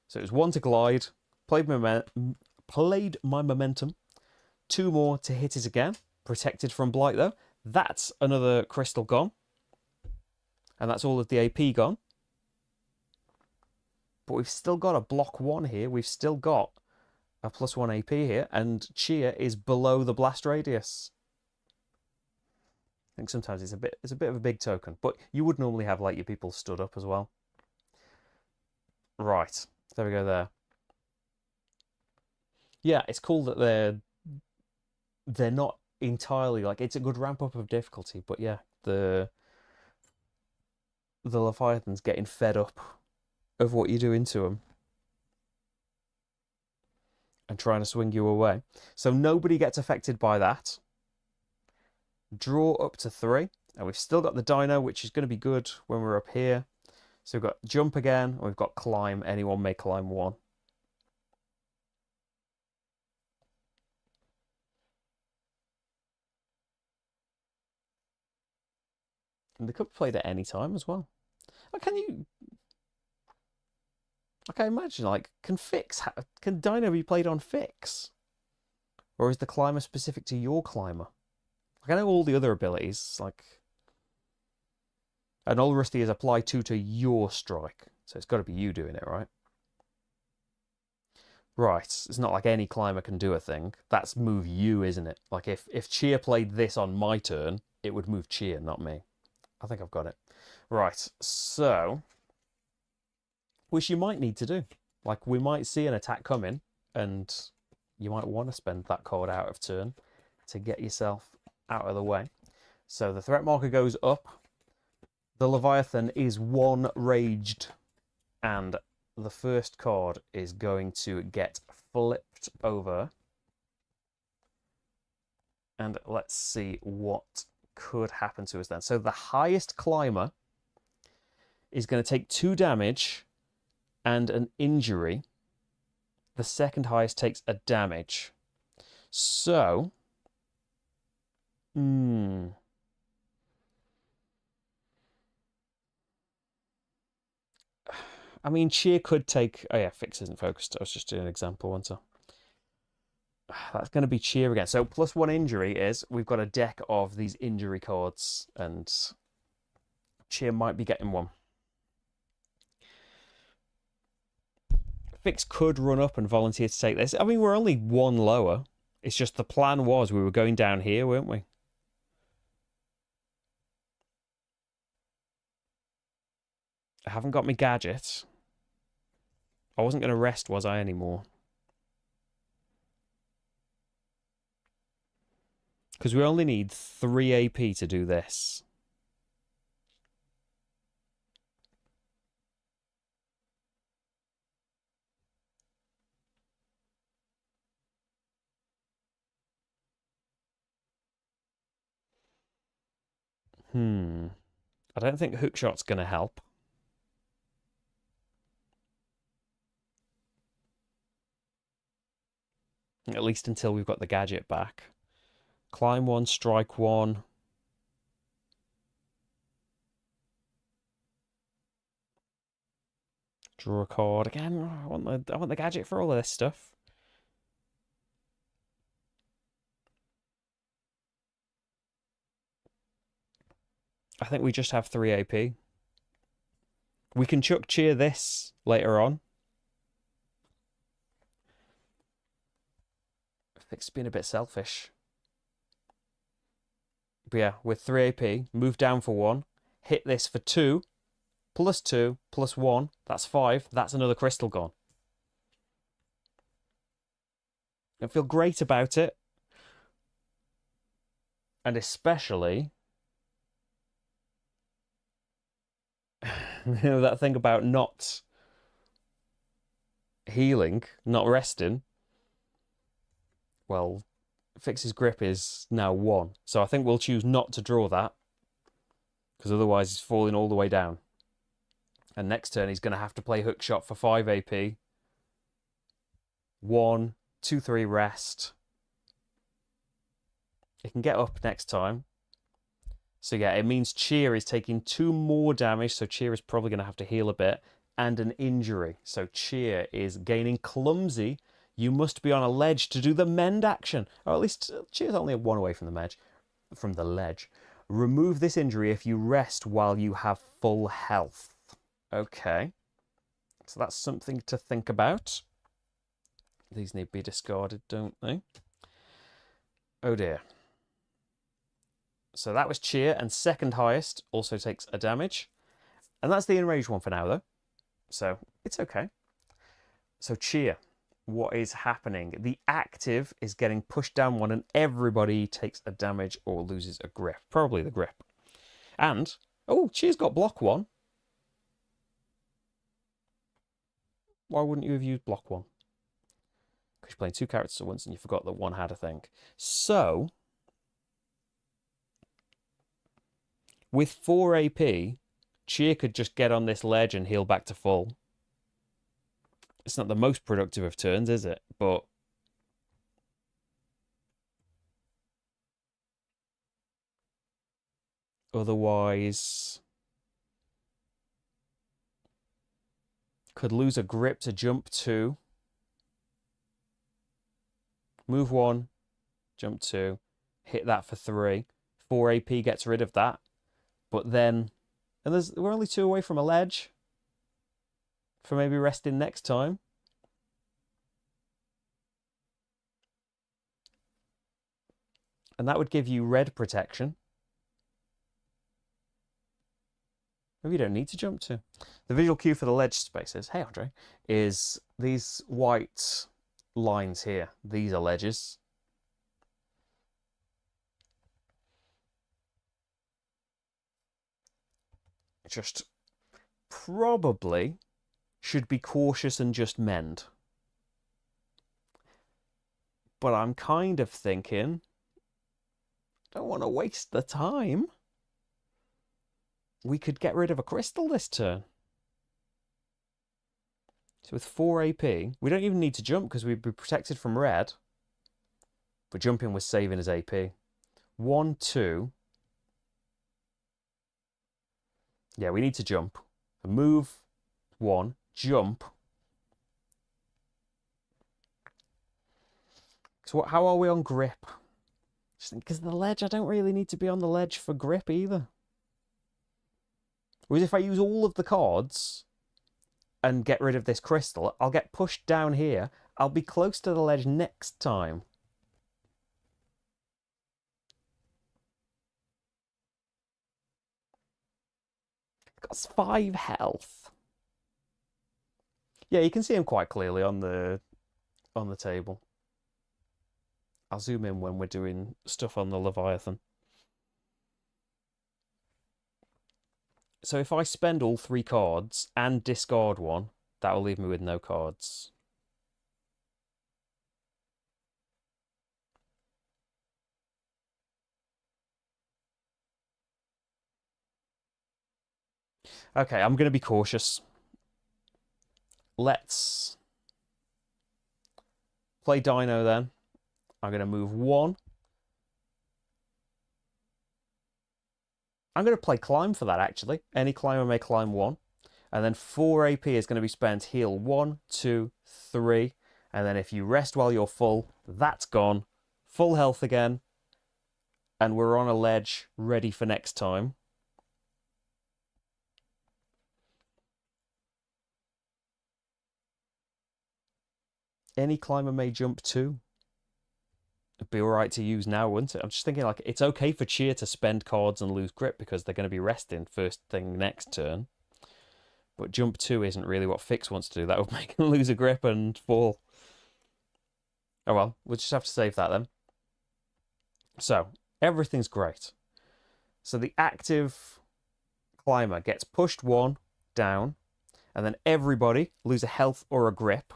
So it was 1 to glide, played my Momentum, 2 more to hit it again. Protected from Blight though. That's another crystal gone. And that's all of the AP gone. But we've still got a block 1 here. We've still got a +1 AP here. And Cheer is below the blast radius. I think sometimes it's a bit of a big token. But you would normally have like your people stood up as well. Right. There we go there. Yeah, it's cool that they're not entirely like... It's a good ramp up of difficulty. But yeah, the Leviathan's getting fed up of what you're doing to them and trying to swing you away. So nobody gets affected by that. Draw up to 3. And we've still got the dino, which is going to be good when we're up here. So we've got jump again, and we've got climb. Anyone may climb 1. And they could be played at any time as well. Can you... Okay, imagine, like, can Dino be played on Fix? Or is the climber specific to your climber? Like, I know all the other abilities, like... And all Rusty is apply 2 to your strike. So it's got to be you doing it, right? Right, it's not like any climber can do a thing. That's move you, isn't it? Like, if Cheer played this on my turn, it would move Cheer, not me. I think I've got it. Right, so... Which you might need to do. Like, we might see an attack coming, and you might want to spend that card out of turn to get yourself out of the way. So the threat marker goes up. The Leviathan is 1 raged, and the first card is going to get flipped over. And let's see what could happen to us then. So the highest climber is going to take 2 damage and an injury. The second highest takes a damage. So... I mean, Cheer could take... Oh yeah, Fix isn't focused. I was just doing an example, wasn't I? That's going to be Cheer again. So +1 injury is... We've got a deck of these injury cards, and Cheer might be getting one. Fix could run up and volunteer to take this. I mean, we're only 1 lower. It's just the plan was we were going down here, weren't we? I haven't got my gadget. I wasn't going to rest, was I, anymore? Because we only need 3 AP to do this. I don't think hookshot's going to help. At least until we've got the gadget back. Climb one, strike one. Draw a card. Again, I want the gadget for all of this stuff. I think we just have 3 AP. We can chuck cheer this later on. It's been a bit selfish. But yeah, with 3 AP, move down for 1. Hit this for 2. Plus 2, plus 1. That's 5. That's another crystal gone. I feel great about it. And especially... you know, that thing about not healing, not resting. Well, Fix's grip is now 1. So I think we'll choose not to draw that. Because otherwise he's falling all the way down. And next turn he's going to have to play hookshot for 5 AP. 1, 2, 3 rest. He can get up next time. So yeah, it means Cheer is taking 2 more damage. So Cheer is probably going to have to heal a bit. And an injury. So Cheer is gaining clumsy. You must be on a ledge to do the mend action. Or at least Cheer's only 1 away from the ledge. Remove this injury if you rest while you have full health. Okay. So that's something to think about. These need to be discarded, don't they? Oh dear. So that was Cheer, and second highest also takes a damage. And that's the enraged one for now, though. So it's okay. So Cheer, what is happening? The active is getting pushed down 1, and everybody takes a damage or loses a grip. Probably the grip. And, oh, Cheer's got block 1. Why wouldn't you have used block 1? Because you're playing 2 characters at once and you forgot that 1 had a thing. So, with 4 AP, Cheer could just get on this ledge and heal back to full. It's not the most productive of turns, is it? But otherwise, could lose a grip to jump 2. Move 1, jump 2, hit that for 3. 4 AP gets rid of that. But then, and we're only 2 away from a ledge for maybe resting next time. And that would give you red protection. Maybe you don't need to jump 2. The visual cue for the ledge spaces, hey Andre, is these white lines here. These are ledges. Just probably should be cautious and just mend. But I'm kind of thinking, don't want to waste the time. We could get rid of a crystal this turn. So with 4 AP, we don't even need to jump because we'd be protected from red. But jumping was saving his AP. 1, 2. Yeah, we need to jump. Move 1, jump. So how are we on grip? Because the ledge, I don't really need to be on the ledge for grip either. Whereas if I use all of the cards and get rid of this crystal, I'll get pushed down here. I'll be close to the ledge next time. Got 5 health. Yeah, you can see him quite clearly on the table. I'll zoom in when we're doing stuff on the Leviathan. So if I spend all 3 cards and discard 1, that will leave me with no cards. Okay, I'm going to be cautious. Let's play Dino then. I'm going to move 1. I'm going to play Climb for that, actually. Any climber may climb 1. And then 4 AP is going to be spent. Heal 1, 2, 3. And then if you rest while you're full, that's gone. Full health again. And we're on a ledge, ready for next time. Any climber may jump 2. It'd be alright to use now, wouldn't it? I'm just thinking, like, it's okay for Cheer to spend cards and lose grip because they're going to be resting first thing next turn. But jump 2 isn't really what Fix wants to do. That would make him lose a grip and fall. Oh well, we'll just have to save that then. So, everything's great. So the active climber gets pushed 1 down, and then everybody lose a health or a grip.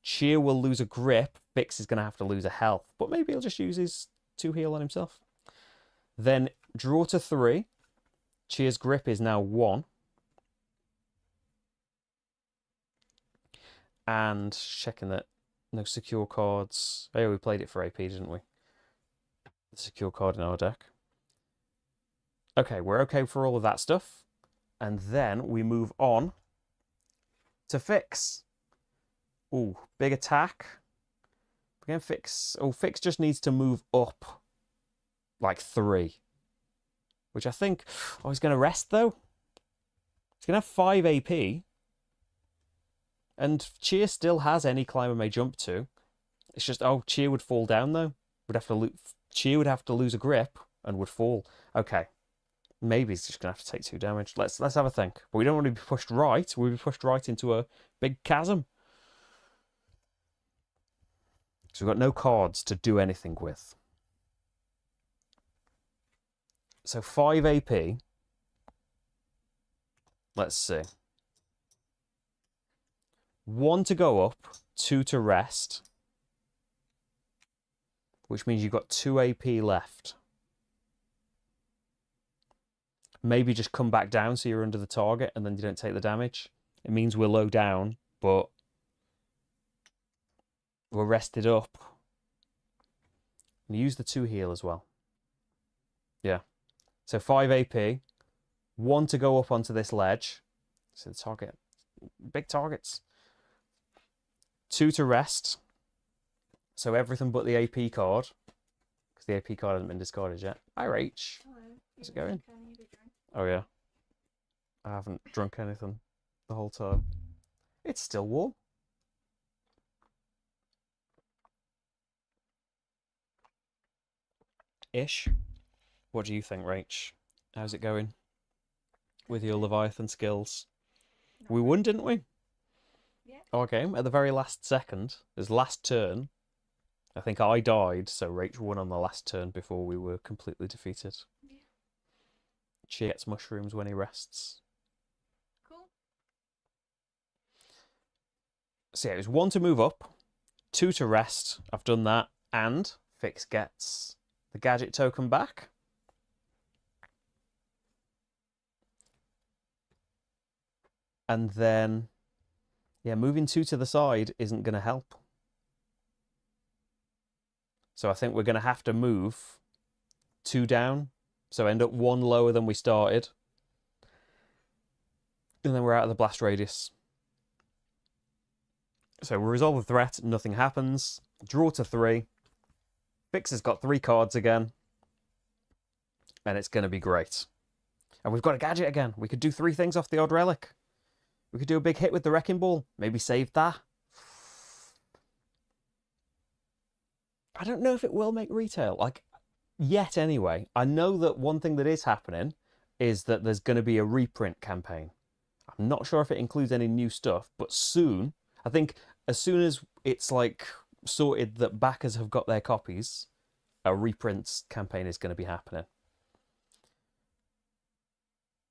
Cheer will lose a grip. Fix is going to have to lose a health, but maybe he'll just use his 2 heal on himself. Then draw to 3. Cheer's grip is now 1. And checking that no secure cards. Oh, yeah, we played it for AP, didn't we? The secure card in our deck. Okay, we're okay for all of that stuff. And then we move on to Fix. Ooh, big attack. Again, Fix. Oh, Fix just needs to move up like 3. Which I think... Oh, he's going to rest, though. He's going to have 5 AP. And Cheer still has any climber may jump to. It's just, oh, Cheer would fall down, though. Cheer would have to lose a grip and would fall. Okay. Maybe he's just going to have to take 2 damage. Let's have a think. But we don't want to be pushed right. We'll be pushed right into a big chasm. So we've got no cards to do anything with. So 5 AP. Let's see. 1 to go up, 2 to rest. Which means you've got 2 AP left. Maybe just come back down so you're under the target and then you don't take the damage. It means we're low down, but we're rested up. And use the 2 heal as well. Yeah. So 5 AP. 1 to go up onto this ledge. So the target. Big targets. 2 to rest. So everything but the AP card. Because the AP card hasn't been discarded yet. Hi, Rach. Hello. How's it going? Oh, yeah. I haven't drunk anything the whole time. It's still warm. Ish. What do you think, Rach? How's it going with your Leviathan skills? We won, didn't we? Yeah. Okay, at the very last second, his last turn, I think I died, so Rach won on the last turn before we were completely defeated. Yeah. She gets mushrooms when he rests. Cool. So yeah, it was 1 to move up, 2 to rest. I've done that, and Fix gets the gadget token back. And then, yeah, moving 2 to the side isn't going to help. So I think we're going to have to move 2 down. So end up 1 lower than we started. And then we're out of the blast radius. So we resolve the threat, nothing happens. Draw to 3. Fix has got 3 cards again. And it's going to be great. And we've got a gadget again. We could do 3 things off the odd relic. We could do a big hit with the Wrecking Ball. Maybe save that. I don't know if it will make retail. Like, yet anyway. I know that one thing that is happening is that there's going to be a reprint campaign. I'm not sure if it includes any new stuff, but soon, I think as soon as it's like sorted that backers have got their copies, a reprints campaign is going to be happening.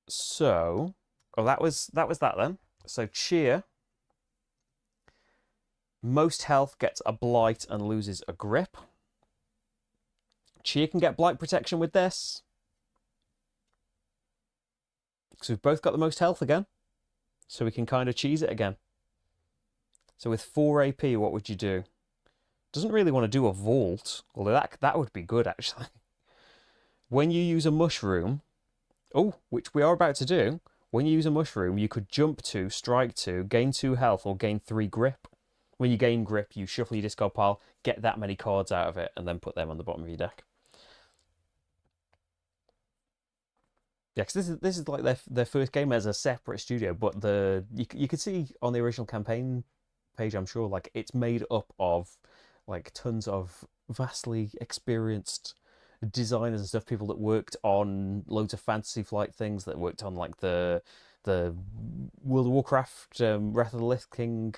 So, oh, that was that then. So Cheer, most health, gets a blight and loses a grip. Cheer can get blight protection with this. Because we've both got the most health again. So we can kind of cheese it again. So with 4 AP, what would you do? Doesn't really want to do a vault, although that would be good actually. When you use a mushroom, which we are about to do, when you use a mushroom, you could jump 2, strike 2, gain 2 health, or gain 3 grip. When you gain grip, you shuffle your discard pile, get that many cards out of it, and then put them on the bottom of your deck. Yeah, because this is like their first game as a separate studio, but you could see on the original campaign page, I'm sure, like it's made up of like tons of vastly experienced designers and stuff, people that worked on loads of Fantasy Flight things, that worked on like the World of Warcraft, Wrath of the Lich King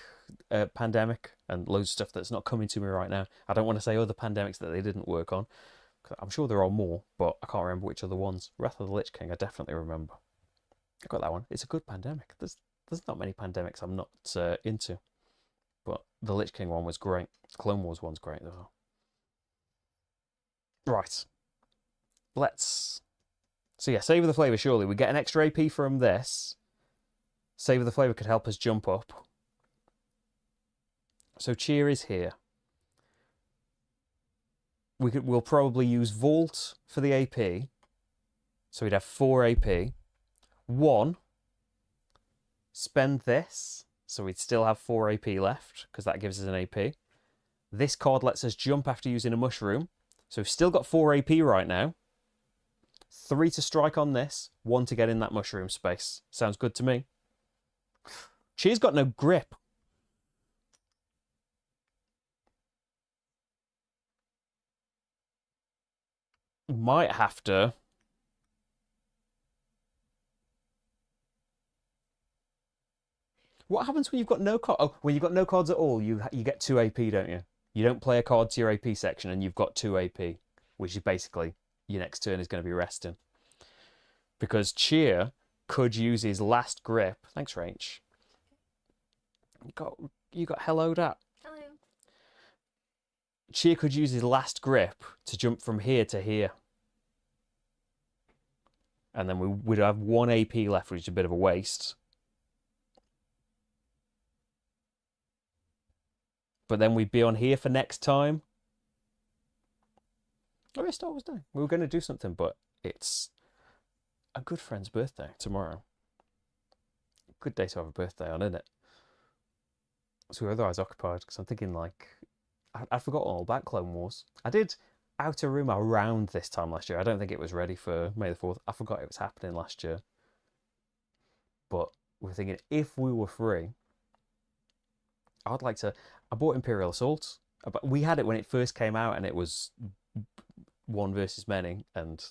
pandemic, and loads of stuff that's not coming to me right now. I don't want to say other pandemics that they didn't work on. I'm sure there are more, but I can't remember which other ones. Wrath of the Lich King, I definitely remember. I got that one. It's a good pandemic. There's not many pandemics I'm not into, but the Lich King one was great. Clone Wars one's great though. Right. So yeah, Savour the Flavour, surely. We get an extra AP from this. Savour the Flavour could help us jump up. So Cheer is here. We'll probably use Vault for the AP. So we'd have 4 AP. 1, spend this. So we'd still have 4 AP left, because that gives us an AP. This card lets us jump after using a mushroom. So we've still got 4 AP right now. 3 to strike on this, 1 to get in that mushroom space. Sounds good to me. Cheer's got no grip. Might have to. What happens when you've got no card? Oh, when you've got no cards at all, you get 2 AP, don't you? You don't play a card to your AP section, and you've got 2 AP, which is basically your next turn is going to be resting. Because Cheer could use his last grip. Thanks, Range. You got helloed at. Hello. Cheer could use his last grip to jump from here to here. And then we would have 1 AP left, which is a bit of a waste. But then we'd be on here for next time. Oh, it's Star Wars Day. We were going to do something, but it's a good friend's birthday tomorrow. Good day to have a birthday on, isn't it? So we're otherwise occupied, because I'm thinking like, I'd forgotten all about Clone Wars. I did Outer Rim around this time last year. I don't think it was ready for May the 4th. I forgot it was happening last year. But we're thinking, if we were free, I'd like to... I bought Imperial Assault. But we had it when it first came out, and it was 1 versus many, and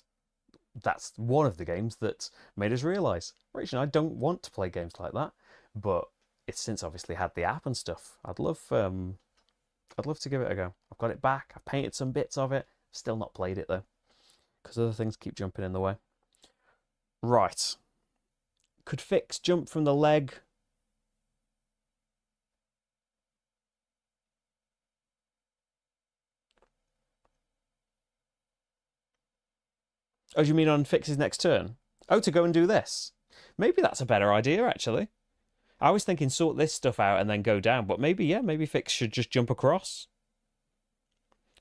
that's one of the games that made us realise, Rachel and I don't want to play games like that, but it's since obviously had the app and stuff. I'd love to give it a go. I've got it back. I've painted some bits of it. Still not played it though, because other things keep jumping in the way. Right. Could Fix jump from the leg? Oh, do you mean on Fix's next turn? Oh, to go and do this. Maybe that's a better idea, actually. I was thinking sort this stuff out and then go down, but maybe, yeah, maybe Fix should just jump across.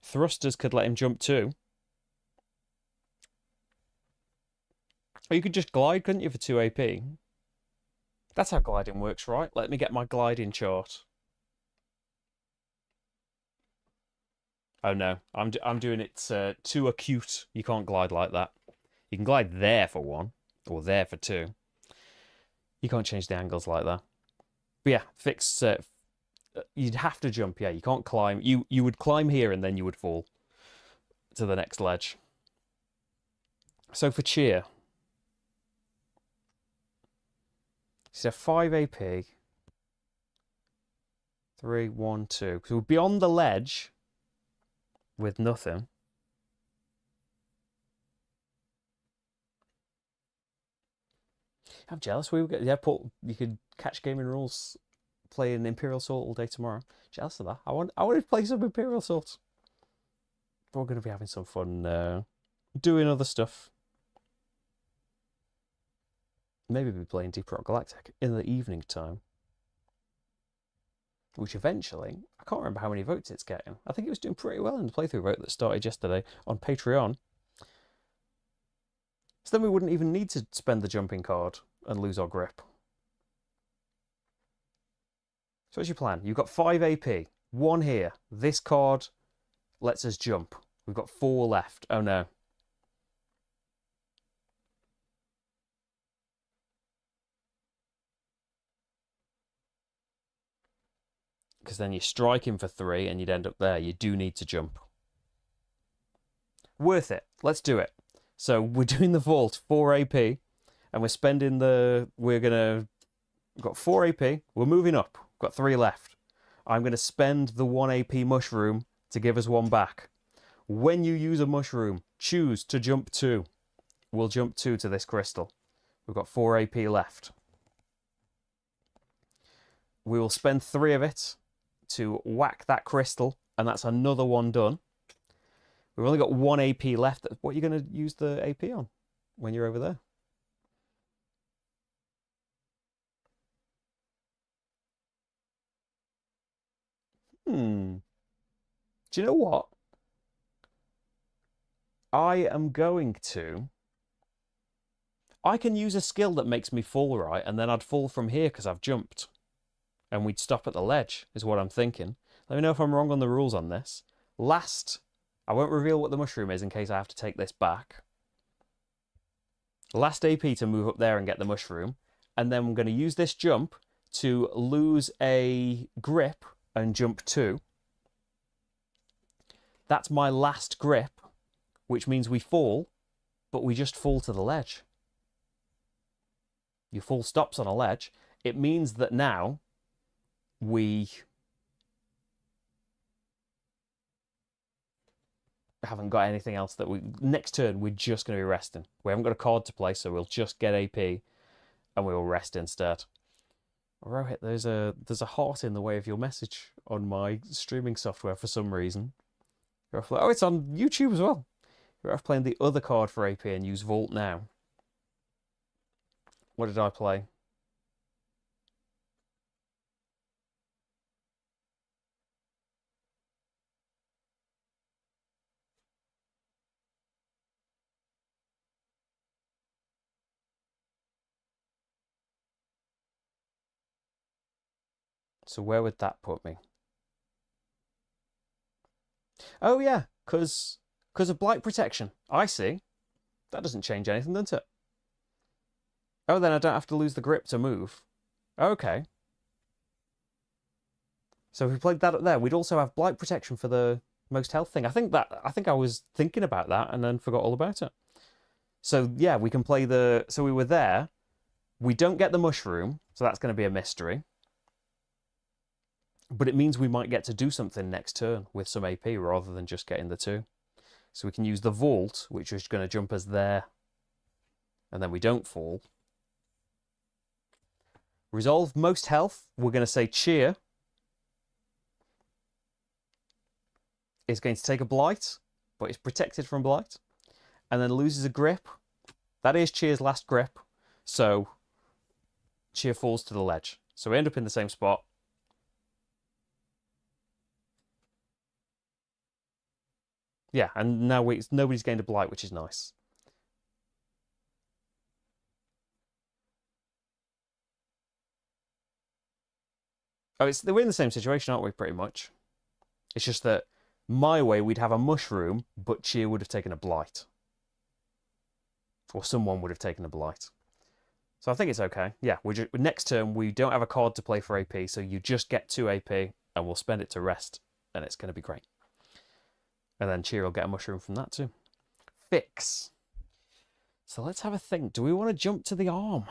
Thrusters could let him jump too. Or you could just glide, couldn't you, for 2 AP? That's how gliding works, right? Let me get my gliding chart. Oh no, I'm doing it too acute. You can't glide like that. You can glide there for 1, or there for 2. You can't change the angles like that. But yeah, Fix. You'd have to jump. Yeah, you can't climb. You would climb here and then you would fall to the next ledge. So for Cheer, so 5 AP. 3, 1, 2. So we're beyond the ledge with nothing. I'm jealous. We would get, yeah, you could catch gaming rules playing Imperial Assault all day tomorrow. Jealous of that. I want to play some Imperial Assault. But we're going to be having some fun doing other stuff. maybe be playing Deep Rock Galactic in the evening time. Which eventually, I can't remember how many votes it's getting. I think it was doing pretty well in the playthrough vote that started yesterday on Patreon. So then we wouldn't even need to spend the jumping card and lose our grip. So what's your plan? You've got 5 AP, 1 here. This card lets us jump. We've got 4 left. Oh no. Because then you're striking for 3 and you'd end up there. You do need to jump. Worth it. Let's do it. So we're doing the vault, 4 AP, and we're spending the... We've got 4 AP. We're moving up. We've got 3 left. I'm going to spend the 1 AP mushroom to give us 1 back. When you use a mushroom, choose to jump 2. We'll jump 2 to this crystal. We've got 4 AP left. We will spend 3 of it to whack that crystal, and that's another 1 done. We've only got 1 AP left. What are you going to use the AP on when you're over there? Do you know what? I am going to... I can use a skill that makes me fall right, and then I'd fall from here because I've jumped. And we'd stop at the ledge, is what I'm thinking. Let me know if I'm wrong on the rules on this. I won't reveal what the mushroom is in case I have to take this back. Last AP to move up there and get the mushroom. And then I'm going to use this jump to lose a grip and jump 2. That's my last grip, which means we fall, but we just fall to the ledge. Your fall stops on a ledge. It means that now we haven't got anything else that we... Next turn, we're just going to be resting. We haven't got a card to play, so we'll just get AP and we'll rest instead. Rohit, there's a heart in the way of your message on my streaming software for some reason. Oh, it's on YouTube as well. You're off playing the other card for AP and use Vault now. What did I play? So where would that put me? Oh yeah, because of blight protection. I see. That doesn't change anything, does it? Oh, then I don't have to lose the grip to move. Okay. So if we played that up there, we'd also have blight protection for the most health thing. I think I was thinking about that and then forgot all about it. So yeah, we can play the... So we were there. We don't get the mushroom, so that's going to be a mystery. But it means we might get to do something next turn with some AP rather than just getting the 2. So we can use the vault, which is going to jump us there. And then we don't fall. Resolve most health. We're going to say cheer is going to take a blight, but it's protected from blight. And then loses a grip. That is cheer's last grip. So cheer falls to the ledge. So we end up in the same spot. Yeah, and now nobody's gained a blight, which is nice. Oh, we're in the same situation, aren't we, pretty much? It's just that my way, we'd have a mushroom, but Cheer would have taken a blight. Or someone would have taken a blight. So I think it's okay. Yeah, next turn, we don't have a card to play for AP, so you just get 2 AP, and we'll spend it to rest, and it's going to be great. And then Cheer will get a mushroom from that too. Fix. So let's have a think. Do we want to jump to the arm?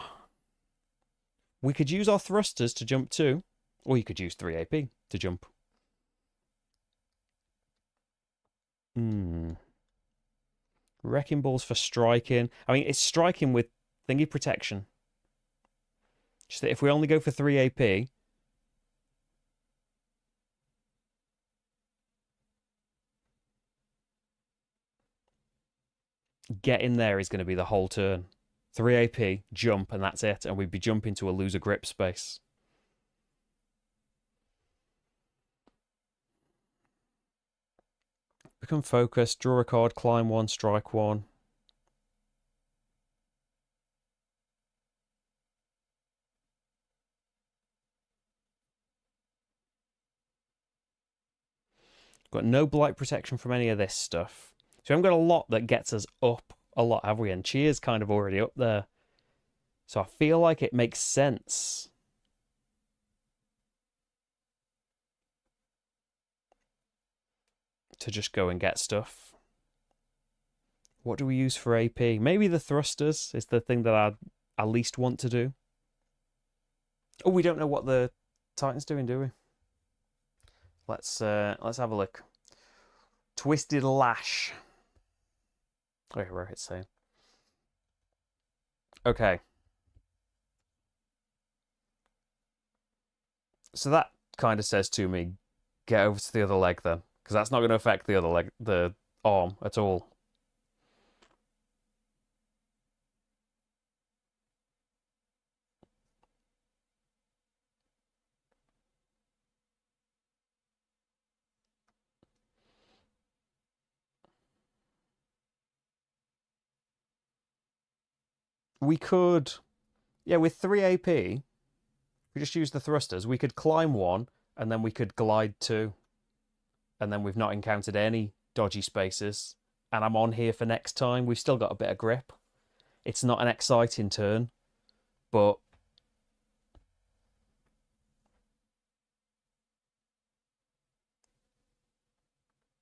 We could use our thrusters to jump 2, or you could use 3 AP to jump. Wrecking balls for striking. I mean, it's striking with thingy protection. Just that if we only go for 3 AP, get in there is going to be the whole turn. 3 AP, jump, and that's it. And we'd be jumping to a loser grip space. Become focused, draw a card, climb 1, strike 1. Got no blight protection from any of this stuff. So we haven't got a lot that gets us up a lot, have we? And Cheer's kind of already up there. So I feel like it makes sense to just go and get stuff. What do we use for AP? Maybe the thrusters is the thing that I least want to do. Oh, we don't know what the Titan's doing, do we? Let's have a look. Twisted Lash. Okay, where it's saying. Okay. So that kind of says to me, get over to the other leg then, because that's not going to affect the other leg, the arm at all. We could, yeah, with 3 AP, we just use the thrusters. We could climb 1, and then we could glide 2. And then we've not encountered any dodgy spaces. And I'm on here for next time. We've still got a bit of grip. It's not an exciting turn, but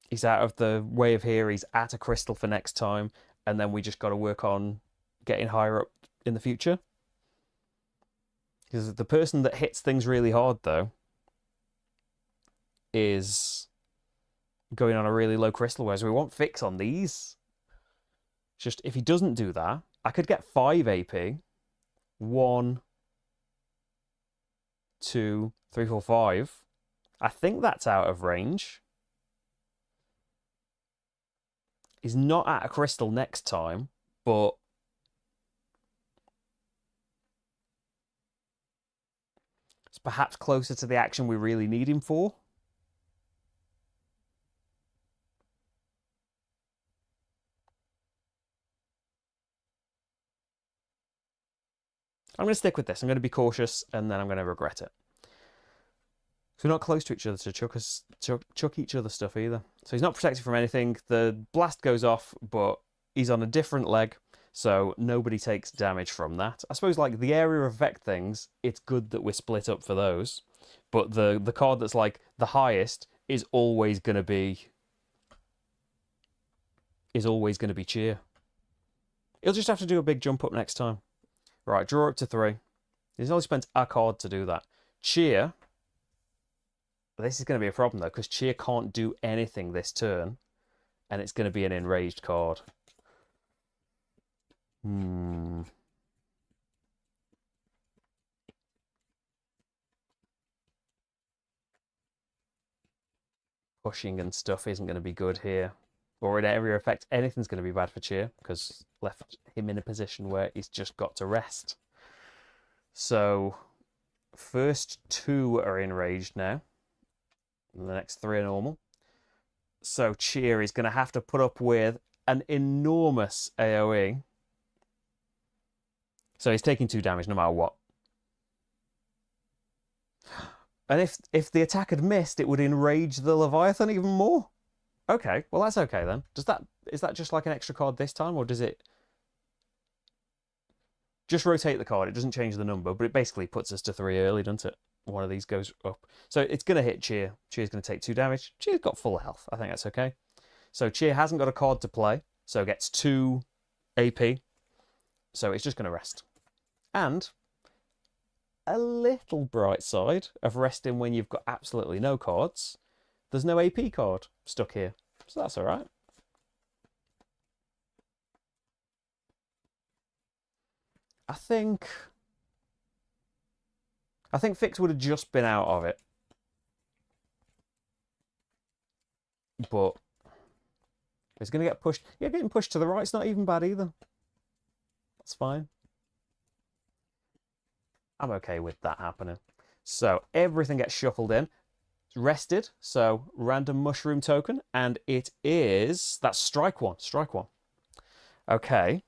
he's out of the way of here. He's at a crystal for next time. And then we just got to work on getting higher up in the future. Because the person that hits things really hard, though, is going on a really low crystal, whereas we want fix on these. Just if he doesn't do that, I could get 5 AP. 1, 2, 3, 4, 5. I think that's out of range. He's not at a crystal next time, but it's perhaps closer to the action we really need him for. I'm going to stick with this. I'm going to be cautious, and then I'm going to regret it. So we're not close to each other to chuck each other stuff either. So he's not protected from anything. The blast goes off, but he's on a different leg, so nobody takes damage from that. I suppose like the area of effect things, it's good that we're split up for those. But the card that's like the highest is always going to be Cheer. He'll just have to do a big jump up next time. Right, draw up to 3. He's only spent a card to do that. Cheer. This is going to be a problem, though, because Cheer can't do anything this turn, and it's going to be an enraged card. Pushing and stuff isn't going to be good here. Or in area effect, anything's going to be bad for Cheer, because left him in a position where he's just got to rest. So, first 2 are enraged now. And the next 3 are normal. So Cheer is going to have to put up with an enormous AoE. So he's taking 2 damage no matter what. And if the attack had missed, it would enrage the Leviathan even more. Okay, well that's okay then. Is that just like an extra card this time, or does it just rotate the card? It doesn't change the number, but it basically puts us to 3 early, doesn't it? One of these goes up. So it's going to hit Cheer. Cheer's going to take 2 damage. Cheer's got full health. I think that's okay. So Cheer hasn't got a card to play, so gets 2 AP. So it's just going to rest. And a little bright side of resting when you've got absolutely no cards, there's no AP card stuck here. So that's all right. I think Fix would have just been out of it. But it's going to get pushed. Yeah, getting pushed to the right's not even bad either. That's fine. I'm okay with that happening. So everything gets shuffled in, rested. So random mushroom token, and that's strike one. Strike one. Okay.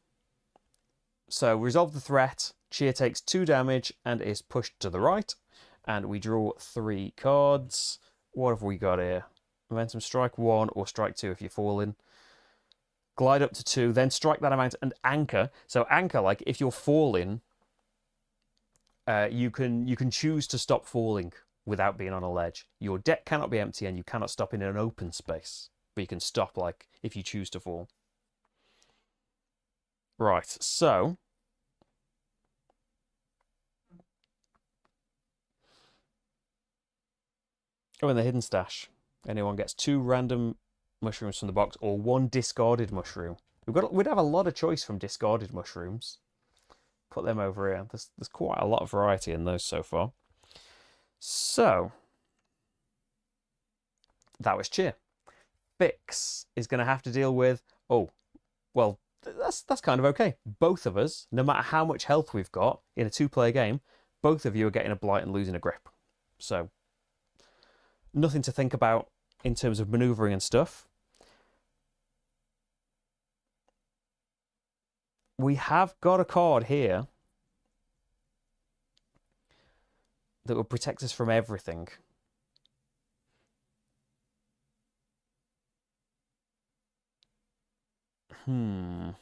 So resolve the threat. Cheer takes 2 damage and is pushed to the right. And we draw 3 cards. What have we got here? Momentum strike 1 or strike 2 if you're falling. Glide up to 2, then strike that amount and anchor. So anchor, like if you're falling, you can choose to stop falling without being on a ledge. Your deck cannot be empty and you cannot stop in an open space. But you can stop like if you choose to fall. Right, so in the hidden stash, anyone gets 2 random mushrooms from the box or 1 discarded mushroom. We'd have a lot of choice from discarded mushrooms. Put them over here. There's quite a lot of variety in those so far. So that was Cheer. Fix is going to have to deal with. Oh, well, that's kind of okay. Both of us, no matter how much health we've got in a 2-player game, both of you are getting a blight and losing a grip. So nothing to think about in terms of maneuvering and stuff. We have got a card here that will protect us from everything. I'm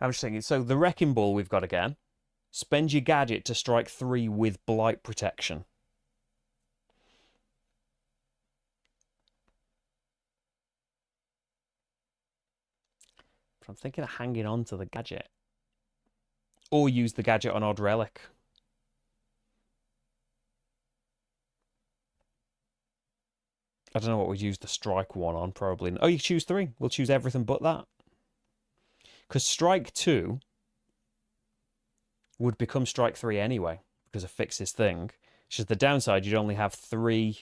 just thinking, so the Wrecking Ball we've got again. Spend your gadget to strike 3 with blight protection. But I'm thinking of hanging on to the gadget. Or use the gadget on Odd Relic. I don't know what we'd use the strike one on, probably. Oh, you choose 3. We'll choose everything but that. Because strike 2 would become strike 3 anyway, because of Fix's thing. It's just the downside, you'd only have 3.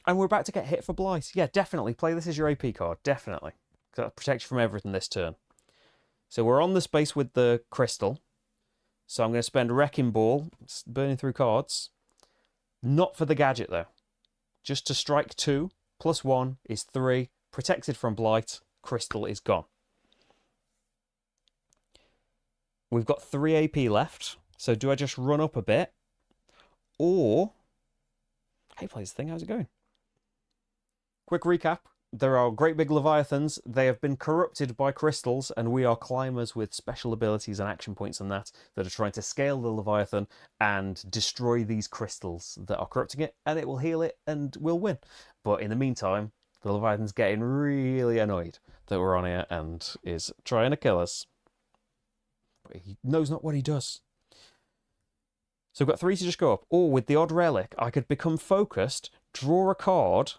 And we're about to get hit for blight. Yeah, definitely. Play this as your AP card. Definitely. Because that protects you from everything this turn. So we're on the space with the crystal. So I'm going to spend Wrecking Ball, burning through cards. Not for the gadget, though. Just to strike 2, plus 1 is 3. Protected from blight. Crystal is gone. We've got 3 AP left. So do I just run up a bit? Or... Hey, play this thing. How's it going? Quick recap. There are great big Leviathans. They have been corrupted by crystals, and we are climbers with special abilities and action points and that are trying to scale the Leviathan and destroy these crystals that are corrupting it, and it will heal it and we'll win. But in the meantime, the Leviathan's getting really annoyed that we're on here and is trying to kill us. But he knows not what he does. So I've got 3 to just go up. Or with the Odd Relic, I could become focused, draw a card,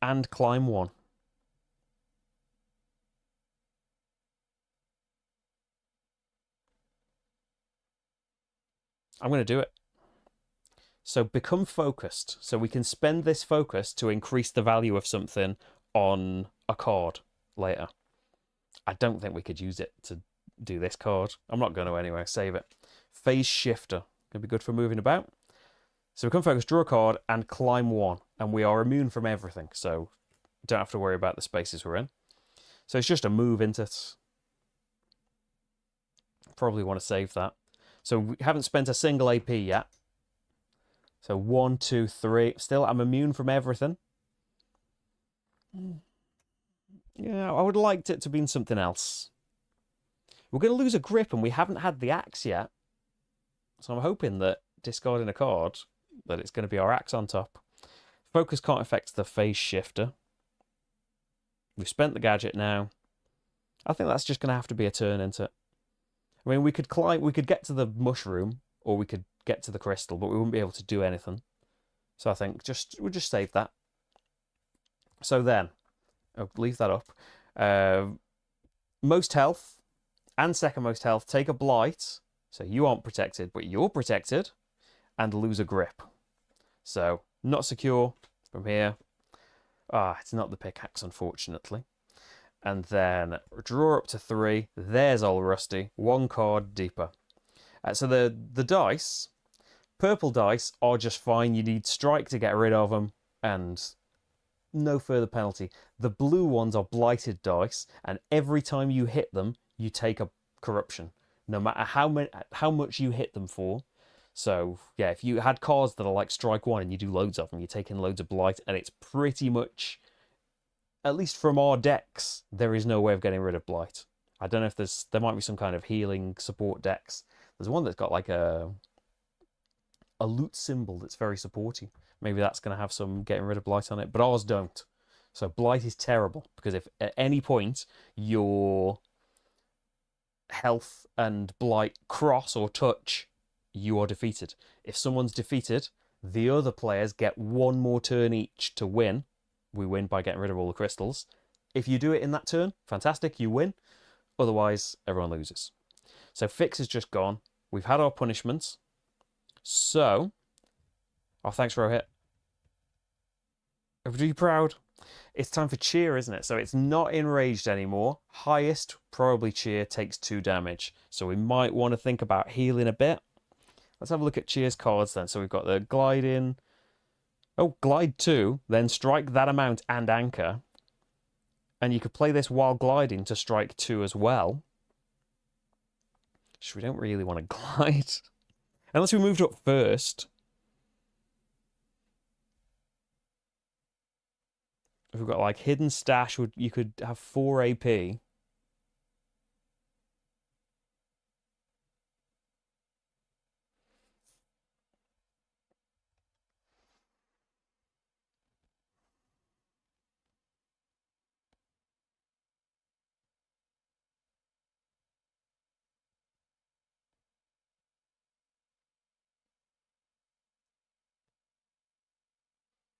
and climb 1. I'm going to do it. So become focused. So we can spend this focus to increase the value of something on a card later. I don't think we could use it to do this card. I'm not going to anyway. Save it. Phase Shifter. Going to be good for moving about. So become focused, draw a card, and climb 1. And we are immune from everything. So don't have to worry about the spaces we're in. So it's just a move, isn't it? Probably want to save that. So we haven't spent a single AP yet. So 1, 2, 3. Still, I'm immune from everything. Yeah, I would have liked it to have been something else. We're going to lose a grip, and we haven't had the axe yet. So I'm hoping that discarding a card, that it's going to be our axe on top. Focus can't affect the phase shifter. We've spent the gadget now. I think that's just going to have to be a turn, isn't it? I mean, we could climb, we could get to the mushroom, or we could get to the crystal, but we wouldn't be able to do anything. So I think we'll just save that. So then, I'll leave that up. Most health and second most health take a blight. So you aren't protected, but you're protected, and lose a grip. So, not secure from here. Ah, it's not the pickaxe, unfortunately. And then draw up to 3. There's old Rusty. 1 card deeper. So the dice, purple dice, are just fine. You need strike to get rid of them, and no further penalty. The blue ones are blighted dice, and every time you hit them, you take a corruption, no matter how much you hit them for. So yeah, if you had cards that are like strike 1 and you do loads of them, you're taking loads of blight, and it's pretty much, at least from our decks, there is no way of getting rid of blight. I don't know if there might be some kind of healing support decks. There's one that's got like a loot symbol that's very supporting. Maybe that's going to have some getting rid of blight on it, but ours don't. So blight is terrible, because if at any point your health and blight cross or touch, you are defeated. If someone's defeated, the other players get 1 more turn each to win. We win by getting rid of all the crystals. If you do it in that turn, fantastic, you win. Otherwise, everyone loses. So fix is just gone. We've had our punishments. So, oh, thanks, Rohit. Are you proud? It's time for cheer, isn't it? So it's not enraged anymore. Highest, probably cheer, takes 2 damage. So we might want to think about healing a bit. Let's have a look at cheer's cards then. So we've got the glide in. Oh, glide 2, then strike that amount and anchor. And you could play this while gliding to strike 2 as well. We don't really want to glide. Unless we moved up first. If we've got like hidden stash, you could have 4 AP.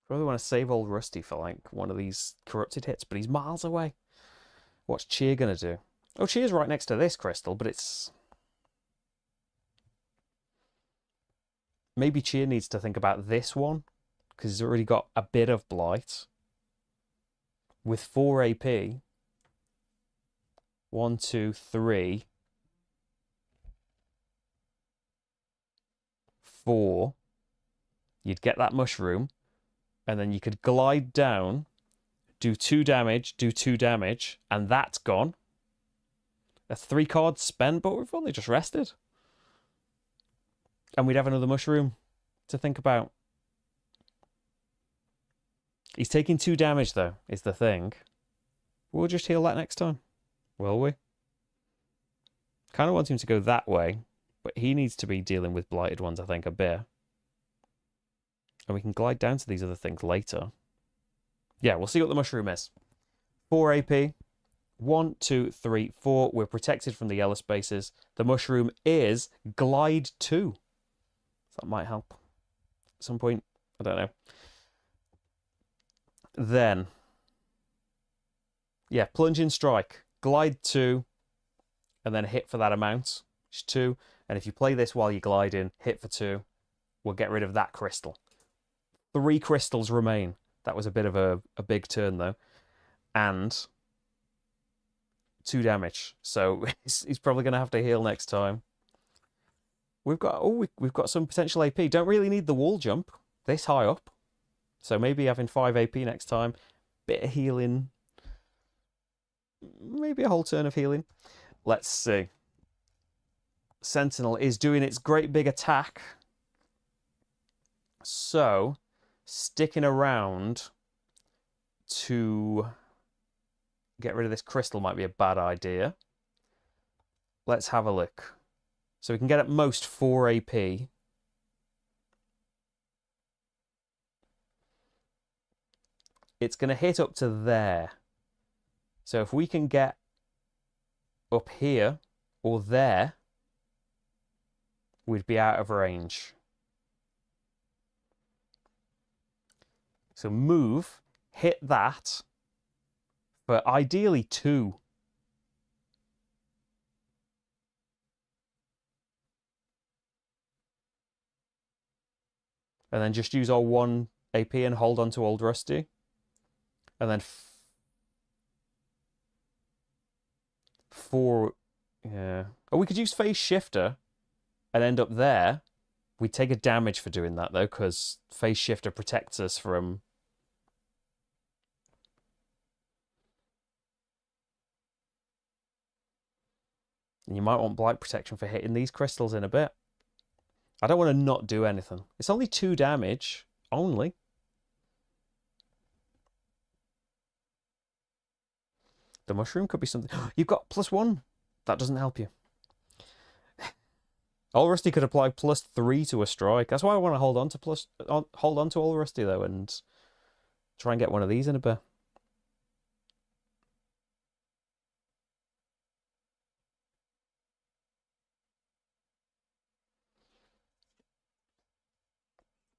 Probably want to save old Rusty for like one of these corrupted hits, but he's miles away. What's Cheer gonna do? Oh, Cheer's right next to this crystal, but it's... Maybe Cheer needs to think about this one, because he's already got a bit of blight. With 4 AP. 1, 2, 3. 4. You'd get that mushroom, and then you could glide down, do 2 damage, and that's gone. A 3 cards spent, but we've only just rested. And we'd have another mushroom to think about. He's taking 2 damage, though, is the thing. We'll just heal that next time, will we? Kind of want him to go that way, but he needs to be dealing with blighted ones, I think, a bit. And we can glide down to these other things later. Yeah, we'll see what the mushroom is. 4 AP. 1, 2, 3, 4. We're protected from the yellow spaces. The mushroom is glide 2. That might help at some point. I don't know. Then, yeah, plunge in strike. Glide 2. And then hit for that amount. Which is 2. And if you play this while you glide in, hit for 2. We'll get rid of that crystal. 3 crystals remain. That was a bit of a big turn, though. And 2 damage. So he's probably going to have to heal next time. We've got some potential AP. Don't really need the wall jump this high up. So maybe having 5 AP next time. Bit of healing. Maybe a whole turn of healing. Let's see. Sentinel is doing its great big attack. So, sticking around to get rid of this crystal might be a bad idea. Let's have a look. So we can get at most 4 AP. It's going to hit up to there. So if we can get up here or there, we'd be out of range. So move, hit that, for ideally 2. And then just use our 1 AP and hold on to Old Rusty. And then 4... Yeah. Or we could use Phase Shifter and end up there. We take a damage for doing that, though, because Phase Shifter protects us from... And you might want Blight Protection for hitting these crystals in a bit. I don't want to not do anything. It's only 2 damage. Only. The mushroom could be something... You've got +1. That doesn't help you. All Rusty could apply +3 to a strike. That's why I want to hold on to All Rusty, though, and try and get one of these in a bit.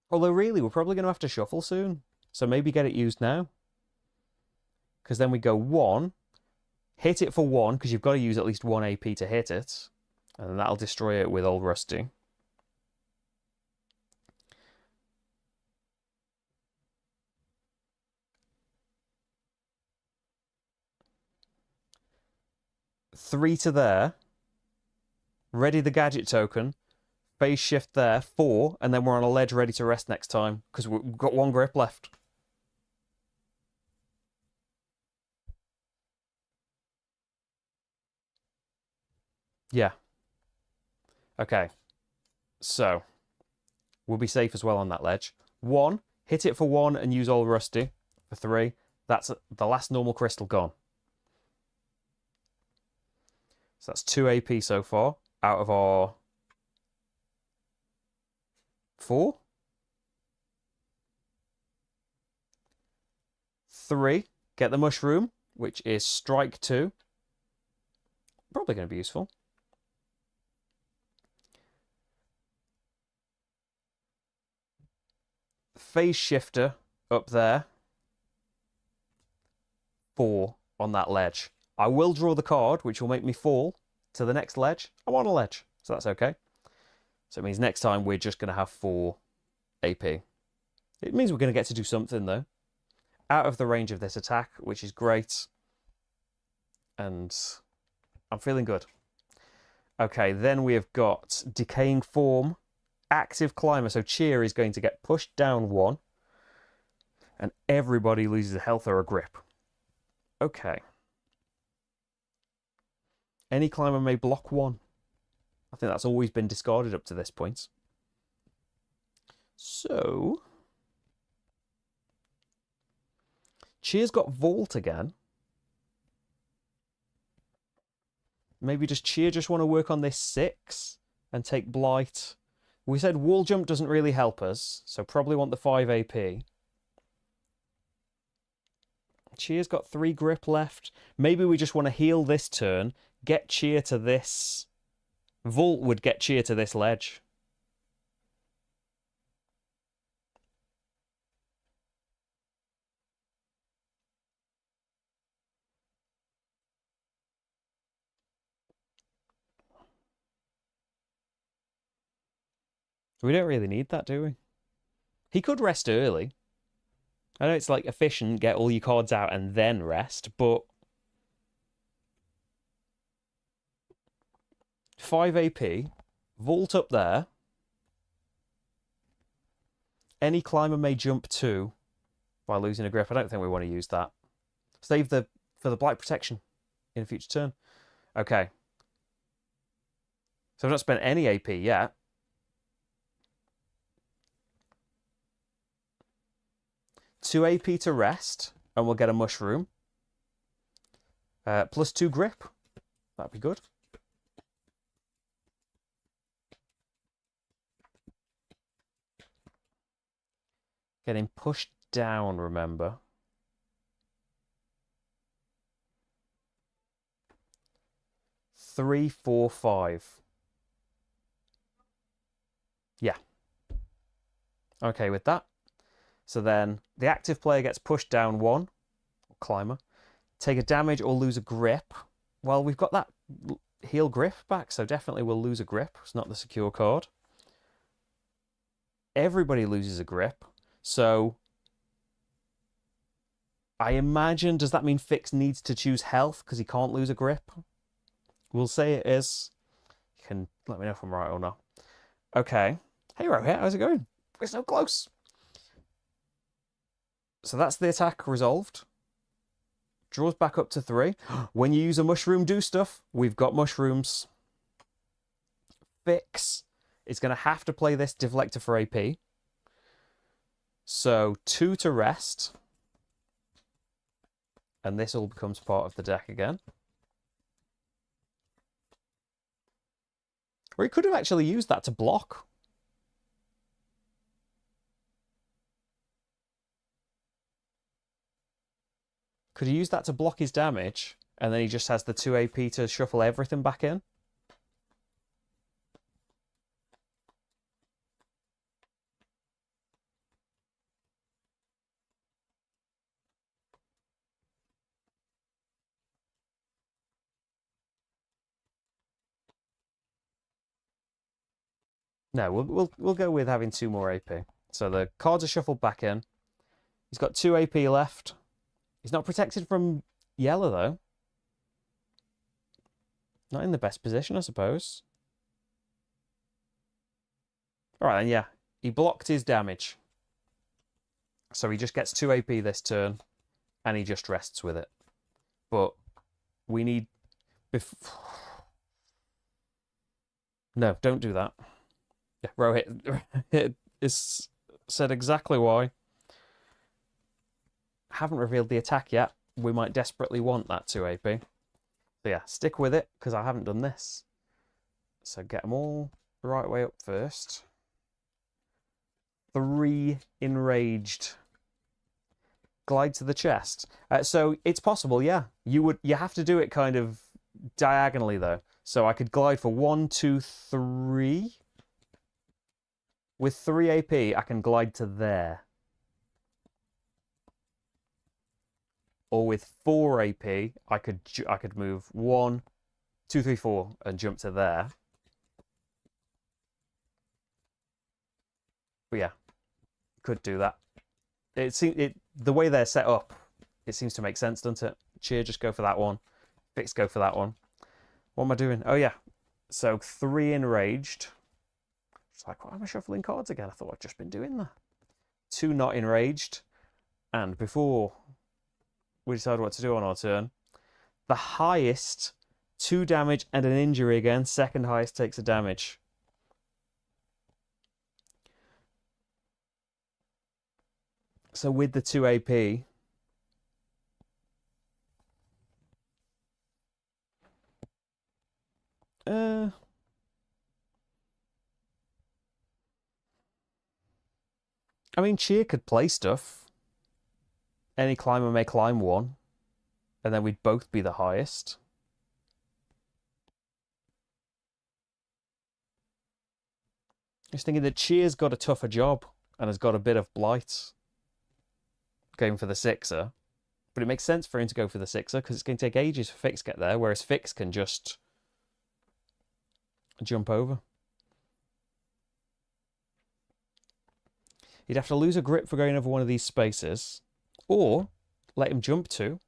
Although, really, we're probably going to have to shuffle soon. So maybe get it used now. Because then we go 1, hit it for 1, because you've got to use at least 1 AP to hit it. And then that'll destroy it with Old Rusty. Three to there. Ready the gadget token. Phase shift there. 4. And then we're on a ledge ready to rest next time. Because we've got 1 grip left. Yeah. Okay. So, we'll be safe as well on that ledge. 1. Hit it for 1 and use Old Rusty for 3. That's the last normal crystal gone. So that's 2 AP so far out of our 4. 3. Get the mushroom, which is strike 2. Probably going to be useful. Phase shifter up there. 4 on that ledge. I will draw the card, which will make me fall to the next ledge. I'm on a ledge, so that's okay. So it means next time we're just going to have 4 AP. It means we're going to get to do something, though. Out of the range of this attack, which is great. And I'm feeling good. Okay, then we have got Decaying Form, Active Climber. So Cheer is going to get pushed down 1. And everybody loses a health or a grip. Okay. Any climber may block 1. I think that's always been discarded up to this point. So... Cheer's got Vault again. Maybe does Cheer just want to work on this 6 and take Blight? We said Wall Jump doesn't really help us, so probably want the 5 AP. Cheer's got 3 grip left. Maybe we just want to heal this turn, get Cheer to this. Vault would get Cheer to this ledge. We don't really need that, do we? He could rest early. I know it's like efficient, get all your cards out and then rest, but 5 AP, Vault up there. Any climber may jump 2 while losing a grip. I don't think we want to use that. Save for the Blight Protection in a future turn. Okay. So I've not spent any AP yet. Two AP to rest, and we'll get a mushroom. +2 grip. That'd be good. Getting pushed down, remember. Three, 4, 5. Yeah. Okay with that. So then the active player gets pushed down 1, climber, take a damage or lose a grip. Well, we've got that heal grip back, so definitely we'll lose a grip. It's not the secure card. everybody loses a grip. So I imagine, does that mean Fix needs to choose health because he can't lose a grip? We'll say it is. You can let me know if I'm right or not. Okay. Hey, Rohit, how's it going? We're so close. So that's the attack resolved. Draws back up to 3. When you use a mushroom do stuff, we've got mushrooms. Fix is going to have to play this Deflector for AP. So 2 to rest. And this all becomes part of the deck again. Or he could have actually used that to block. Could he use that to block his damage? And then he just has the 2 AP to shuffle everything back in? No, we'll go with having 2 more AP. So the cards are shuffled back in. He's got 2 AP left. He's not protected from yellow, though. Not in the best position, I suppose. All right, then, yeah. He blocked his damage. So he just gets 2 AP this turn, and he just rests with it. But we need... No, don't do that. Yeah, Rohit is said exactly why. Haven't revealed the attack yet. We might desperately want that 2 AP. So yeah, stick with it, because I haven't done this. So get them all the right way up first. 3 enraged. Glide to the chest. So it's possible, yeah. You have to do it kind of diagonally, though. So I could glide for 1, 2, 3. With 3 AP, I can glide to there. Or with 4 AP, I could move 1, 2, 3, 4 and jump to there. But yeah, could do that. The way they're set up, it seems to make sense, doesn't it? Cheer, just go for that one. Fix, go for that one. What am I doing? Oh yeah, so 3 enraged. It's like, why am I shuffling cards again? I thought I'd just been doing that. 2 not enraged. And before we decide what to do on our turn, the highest 2 damage and an injury again. Second highest takes a damage. So with the 2 AP, I mean, Cheer could play stuff. Any climber may climb 1, and then we'd both be the highest. I was thinking that Cheer's got a tougher job and has got a bit of blight going for the 6er. But it makes sense for him to go for the 6er because it's going to take ages for Fix to get there, whereas Fix can just jump over. He'd have to lose a grip for going over one of these spaces, or let him jump 2.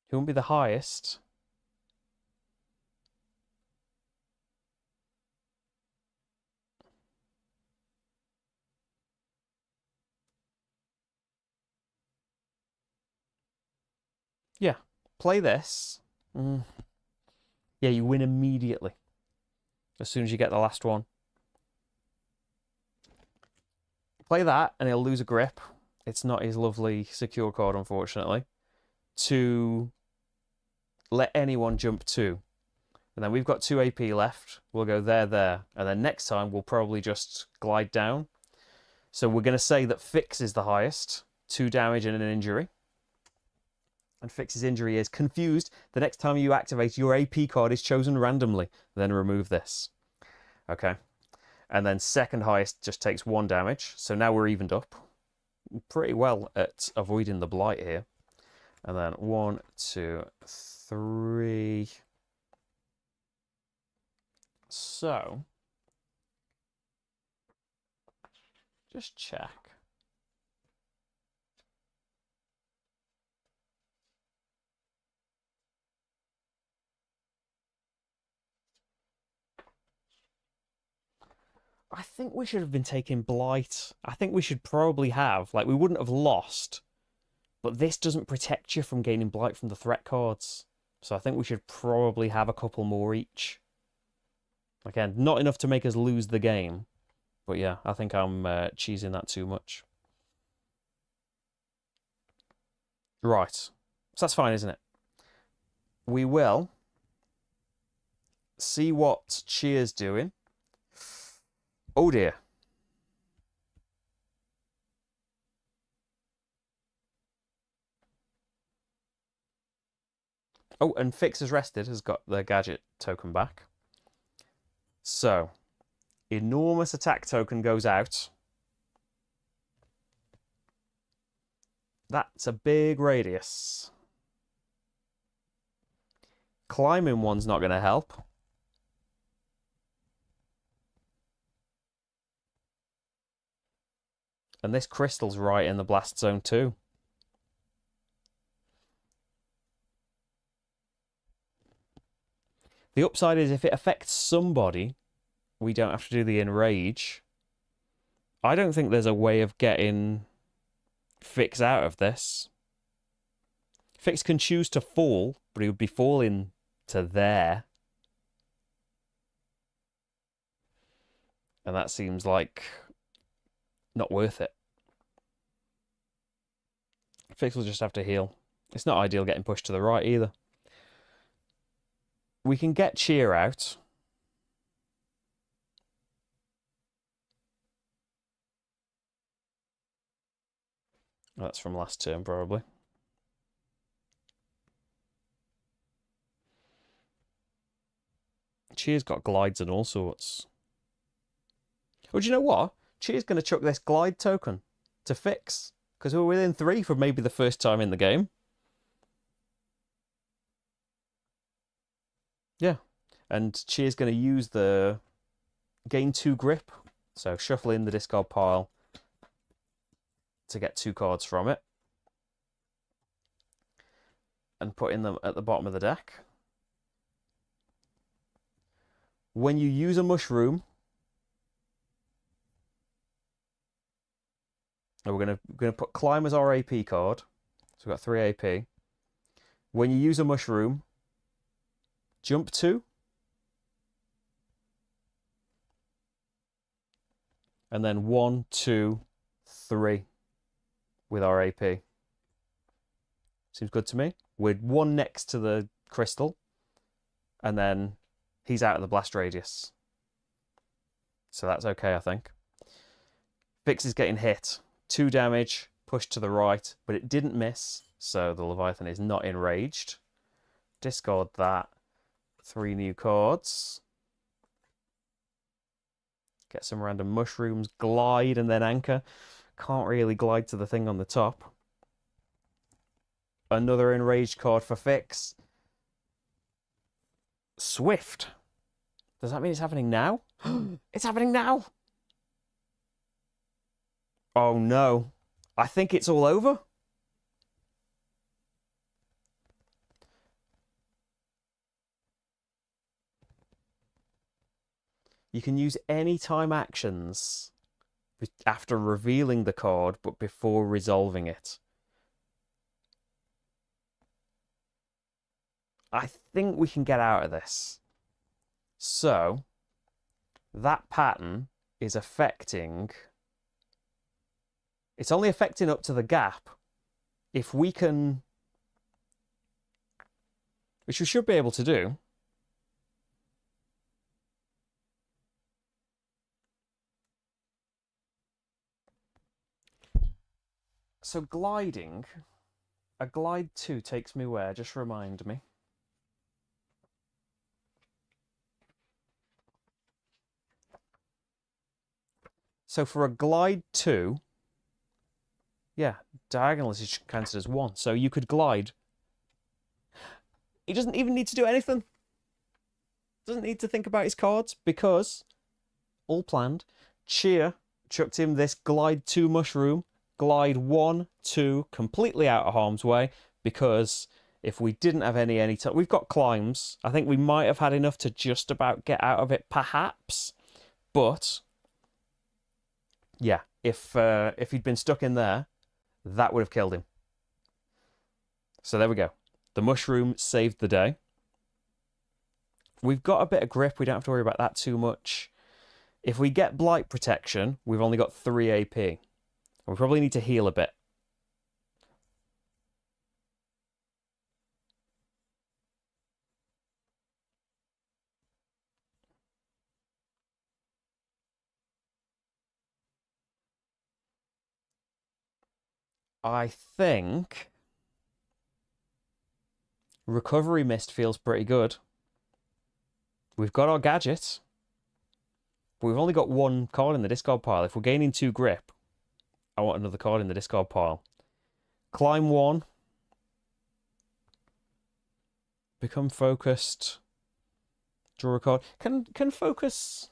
He won't be the highest. Yeah, play this. Yeah, you win immediately. As soon as you get the last one. Play that, and he'll lose a grip. It's not his lovely secure card, unfortunately. To let anyone jump 2. And then we've got 2 AP left. We'll go there. And then next time, we'll probably just glide down. So we're going to say that Fix is the highest. 2 damage and an injury. And Fix's injury is confused. The next time you activate, your AP card is chosen randomly. Then remove this. Okay. And then second highest just takes 1 damage. So now we're evened up. Pretty well at avoiding the blight here. And then 1, 2, 3. So, just check. I think we should have been taking blight. I think we should probably have. Like, we wouldn't have lost. But this doesn't protect you from gaining blight from the threat cards. So I think we should probably have a couple more each. Again, not enough to make us lose the game. But yeah, I think I'm cheesing that too much. Right. So that's fine, isn't it? We will see what Cheer's doing. Oh dear. Oh, and Fix has rested, has got the gadget token back. So, enormous attack token goes out. That's a big radius. Climbing one's not going to help. And this crystal's right in the blast zone too. The upside is if it affects somebody, we don't have to do the enrage. I don't think there's a way of getting Fix out of this. Fix can choose to fall, but he would be falling to there. And that seems like not worth it. Fix will just have to heal. It's not ideal getting pushed to the right either. We can get Cheer out. That's from last turn, probably. Cheer's got glides and all sorts. Oh, do you know what? Cheer's going to chuck this glide token to Fix. Because we're within 3 for maybe the first time in the game. Yeah. And Cheer's going to use the gain 2 grip. So shuffle in the discard pile to get 2 cards from it. And putting them at the bottom of the deck. When you use a mushroom, we're going to put Climb as our AP card. So we've got 3 AP. When you use a mushroom, jump 2. And then 1, 2, 3 with our AP. Seems good to me. We're 1 next to the crystal. And then he's out of the blast radius. So that's okay, I think. Fix is getting hit. 2 damage, pushed to the right, but it didn't miss. So the Leviathan is not enraged. Discard that. 3 new cards. Get some random mushrooms. Glide and then anchor. Can't really glide to the thing on the top. Another enraged card for Fix. Swift. Does that mean it's happening now? It's happening now! Oh no. I think it's all over. You can use any time actions after revealing the card, but before resolving it. I think we can get out of this. So, that pattern is affecting... It's only affecting up to the gap. If we can... Which we should be able to do. So gliding A glide 2 takes me where? Just remind me. So for a glide 2, yeah, diagonal is counted as 1. So you could glide. He doesn't even need to do anything. Doesn't need to think about his cards because, all planned, Cheer chucked him this glide 2 mushroom, glide 1, 2, completely out of harm's way because if we didn't have any time, we've got climbs. I think we might have had enough to just about get out of it, perhaps. But yeah, if he'd been stuck in there, that would have killed him. So there we go. The mushroom saved the day. We've got a bit of grip. We don't have to worry about that too much. If we get blight protection, we've only got 3 AP. We probably need to heal a bit. I think Recovery Mist feels pretty good. We've got our gadget. But we've only got 1 card in the discard pile. If we're gaining 2 grip, I want another card in the discard pile. Climb 1. Become focused. Draw a card. Can focus...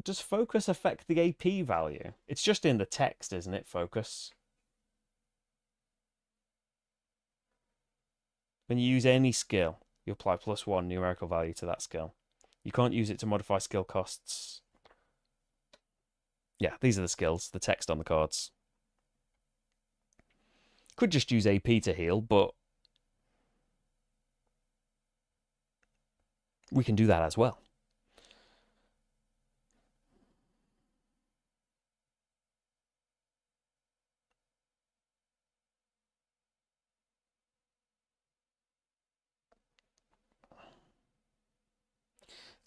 Does focus affect the AP value? It's just in the text, isn't it, focus? When you use any skill, you apply +1 numerical value to that skill. You can't use it to modify skill costs. Yeah, these are the skills, the text on the cards. Could just use AP to heal, but we can do that as well.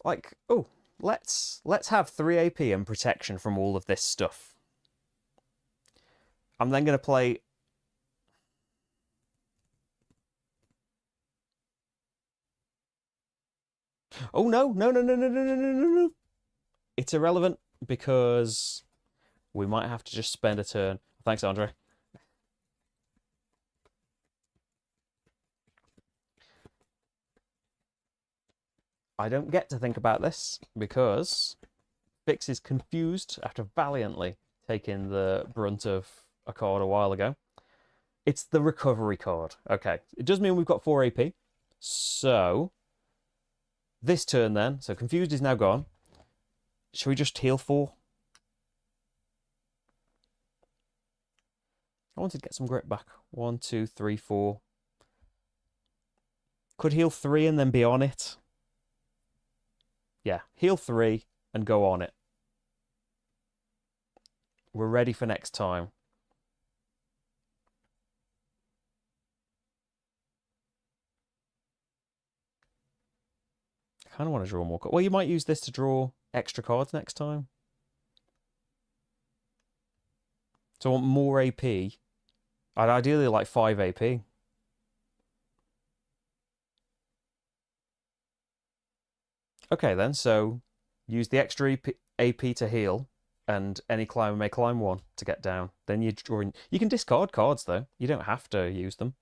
Like, oh, let's have 3 AP and protection from all of this stuff. I'm then going to play... Oh, no, no, no, no, no, no, no, no, no, no. It's irrelevant because we might have to just spend a turn. Thanks, Andre. I don't get to think about this because Fix is confused after valiantly taking the brunt of a card a while ago. It's the recovery card. Okay, it does mean we've got 4 AP. So, this turn then, so confused is now gone. Should we just heal 4? I wanted to get some grip back. 1, 2, 3, 4. Could heal 3 and then be on it. Yeah, heal 3 and go on it. We're ready for next time. I kind of want to draw more cards. Well, you might use this to draw extra cards next time. So I want more AP. I'd ideally like 5 AP. Okay then, so use the extra AP to heal, and any climber may climb 1 to get down. Then you're drawing... You can discard cards, though. You don't have to use them.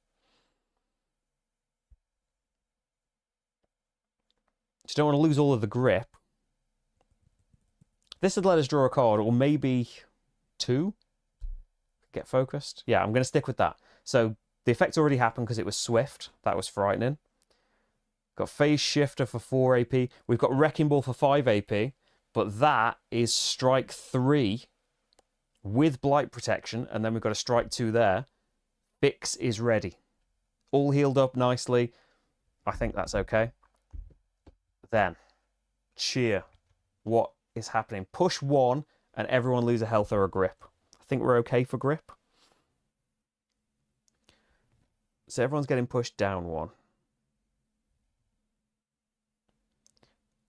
Just don't want to lose all of the grip. This would let us draw a card, or maybe 2. Get focused. Yeah, I'm going to stick with that. So the effect already happened because it was swift. That was frightening. Got Phase Shifter for 4 AP. We've got Wrecking Ball for 5 AP. But that is Strike 3 with Blight Protection. And then we've got a Strike 2 there. Fix is ready. All healed up nicely. I think that's okay. Then, Cheer. What is happening? Push 1 and everyone lose a health or a grip. I think we're okay for grip. So everyone's getting pushed down 1.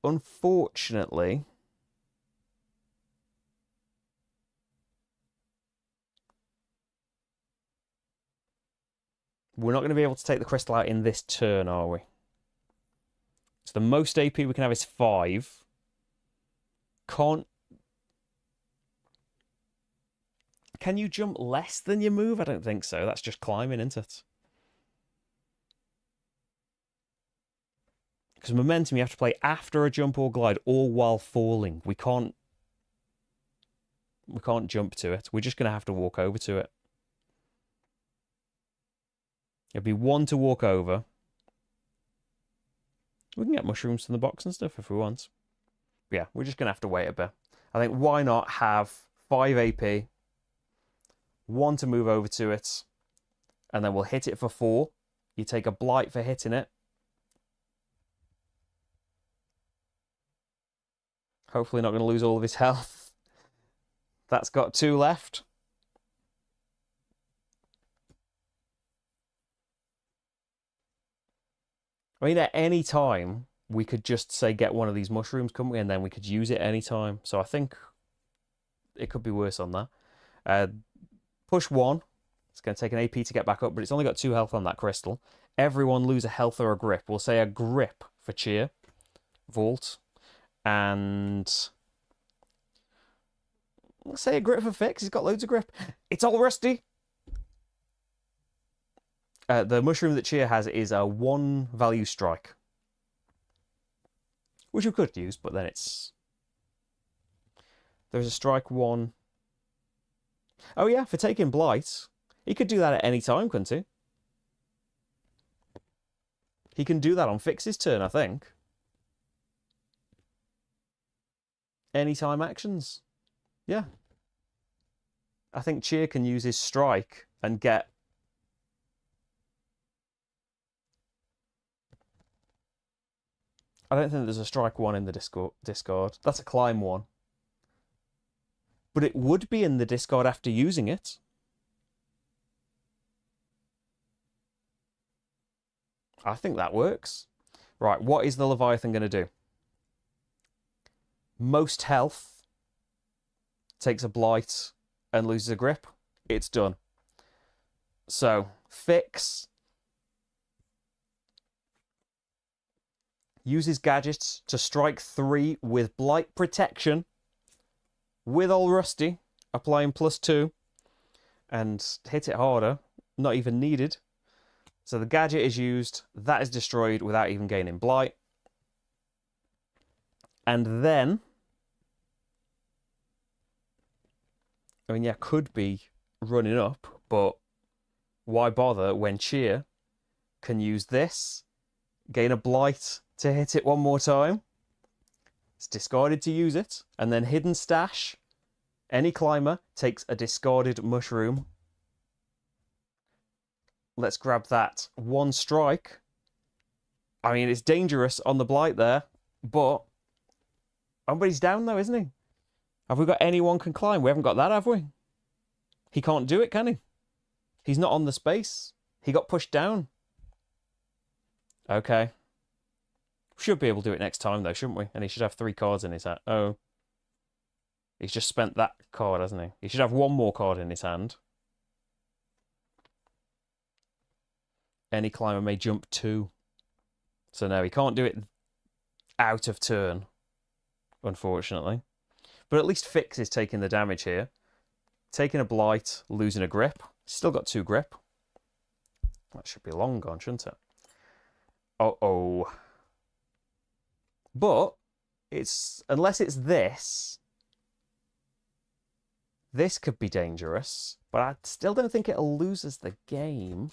Unfortunately, We're not going to be able to take the crystal out in this turn, are we? So the most AP we can have is 5. Can't... Can you jump less than your move? I don't think so. That's just climbing, isn't it? Because momentum you have to play after a jump or glide, or while falling. We can't jump to it. We're just going to have to walk over to it. It'd be 1 to walk over. We can get mushrooms from the box and stuff if we want. But yeah, we're just going to have to wait a bit. I think why not have 5 AP, 1 to move over to it, and then we'll hit it for 4. You take a blight for hitting it. Hopefully not going to lose all of his health. That's got 2 left. I mean, at any time, we could just say get one of these mushrooms, couldn't we? And then we could use it any time. So I think it could be worse on that. Push 1. It's going to take an AP to get back up, but it's only got 2 health on that crystal. Everyone lose a health or a grip. We'll say a grip for cheer. Vault. And let's say a grip for Fix. He's got loads of grip. It's all rusty. The mushroom that Cheer has is a 1 value strike, which you could use, but then it's... There's a strike 1. Oh yeah, for taking Blight. He could do that at any time, couldn't he? He can do that on Fix's turn, I think. Anytime actions. Yeah. I think Cheer can use his strike and get... I don't think there's a strike 1 in the discard. That's a climb 1. But it would be in the discard after using it. I think that works. Right, what is the Leviathan going to do? Most health. Takes a blight and loses a grip. It's done. So, Fix. Uses gadgets to strike 3 with blight protection. With Old Rusty. Applying +2. And hit it harder. Not even needed. So the gadget is used. That is destroyed without even gaining blight. And then... I mean, yeah, could be running up, but why bother when Cheer can use this, gain a blight to hit it 1 more time. It's discarded to use it, and then Hidden Stash. Any climber takes a discarded mushroom. Let's grab that 1 strike. I mean, it's dangerous on the blight there, but somebody's down though, isn't he? Have we got anyone can climb? We haven't got that, have we? He can't do it, can he? He's not on the space. He got pushed down. Okay. Should be able to do it next time, though, shouldn't we? And he should have 3 cards in his hand. Oh. He's just spent that card, hasn't he? He should have 1 more card in his hand. Any climber may jump 2. So no, he can't do it out of turn, unfortunately. But at least Fix is taking the damage here. Taking a blight, losing a grip. Still got 2 grip. That should be long gone, shouldn't it? Uh-oh. But, it's... Unless it's this... This could be dangerous. But I still don't think it'll lose us the game.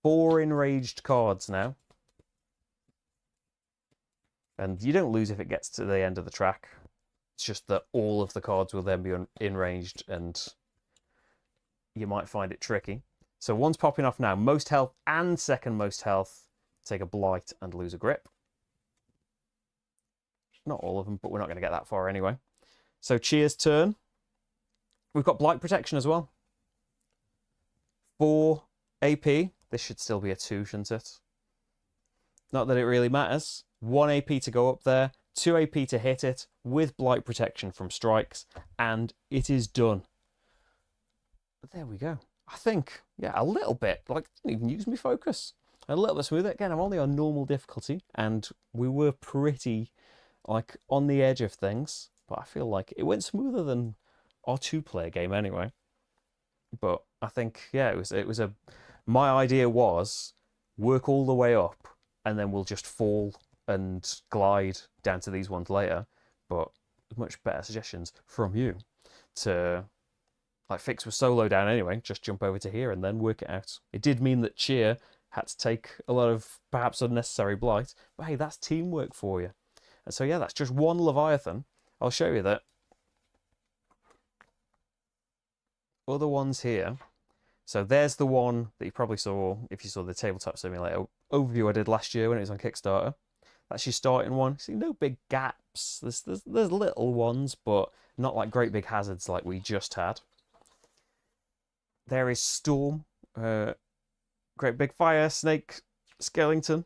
4 enraged cards now. And you don't lose if it gets to the end of the track. It's just that all of the cards will then be enraged and you might find it tricky. So 1's popping off now. Most health and second most health. Take a blight and lose a grip. Not all of them, but we're not going to get that far anyway. So Cheer's turn. We've got blight protection as well. 4 AP. This should still be a 2, shouldn't it? Not that it really matters. 1 AP to go up there. 2 AP to hit it with blight protection from strikes, and it is done. But there we go. I think Yeah, a little bit. Like, didn't even use me focus. A little bit smoother. Again, I'm only on normal difficulty, and we were pretty like on the edge of things. But I feel like it went smoother than our two-player game anyway. But I think yeah, it was a. My idea was work all the way up, and then we'll just fall and glide down to these ones later. But much better suggestions from you to like fix with solo down anyway. Just jump over to here and then work it out. It did mean that Cheer had to take a lot of perhaps unnecessary blight, but hey, that's teamwork for you. And so yeah, that's just one Leviathan. I'll show you that other ones here. So there's the one that you probably saw if you saw the tabletop simulator overview I did last year when it was on Kickstarter. That's your starting one. See, no big gaps. There's little ones, but not like great big hazards like we just had. There is Storm, great big fire snake skeleton,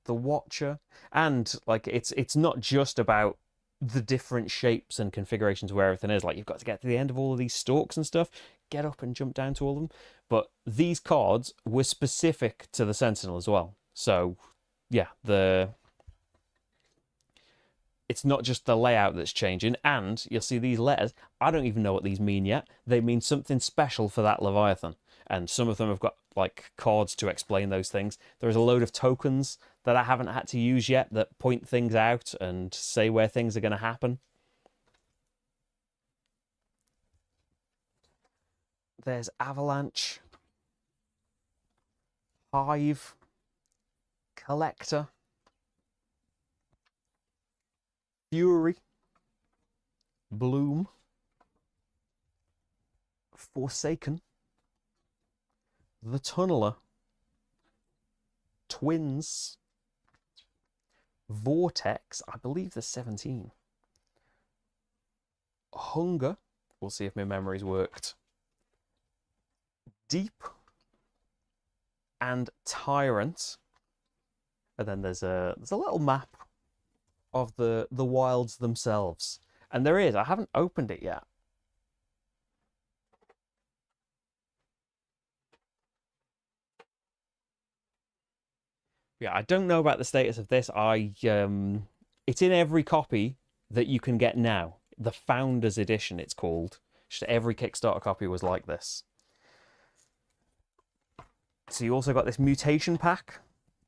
the Watcher, and like it's not just about the different shapes and configurations where everything is. Like you've got to get to the end of all of these stalks and stuff, get up and jump down to all of them. But these cards were specific to the Sentinel as well. So yeah, it's not just the layout that's changing, and you'll see these letters. I don't even know what these mean yet. They mean something special for that Leviathan, and some of them have got like cards to explain those things. There's a load of tokens that I haven't had to use yet that point things out and say where things are going to happen. There's Avalanche, Hive, Collector, Fury, Bloom, Forsaken, the Tunneler, Twins, Vortex, I believe there's 17. Hunger, we'll see if my memory's worked. Deep, and Tyrant. And then there's a little map of the wilds themselves. And there is, I haven't opened it yet. Yeah, I don't know about the status of this. It's in every copy that you can get now. The Founders Edition, it's called. Just every Kickstarter copy was like this. So you also got this mutation pack,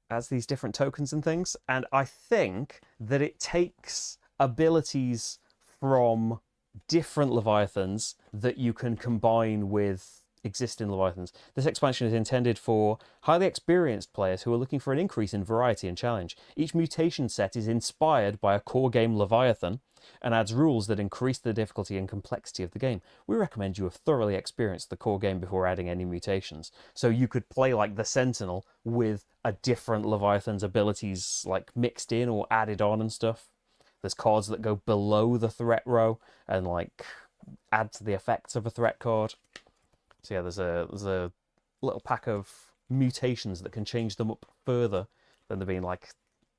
as these different tokens and things, and I think that it takes abilities from different Leviathans that you can combine with existing Leviathans. This expansion is intended for highly experienced players who are looking for an increase in variety and challenge. Each mutation set is inspired by a core game Leviathan and adds rules that increase the difficulty and complexity of the game. We recommend you have thoroughly experienced the core game before adding any mutations. So you could play like the Sentinel with a different Leviathan's abilities like mixed in or added on and stuff. There's cards that go below the threat row and like add to the effects of a threat card. So yeah, there's a little pack of mutations that can change them up further than there being like.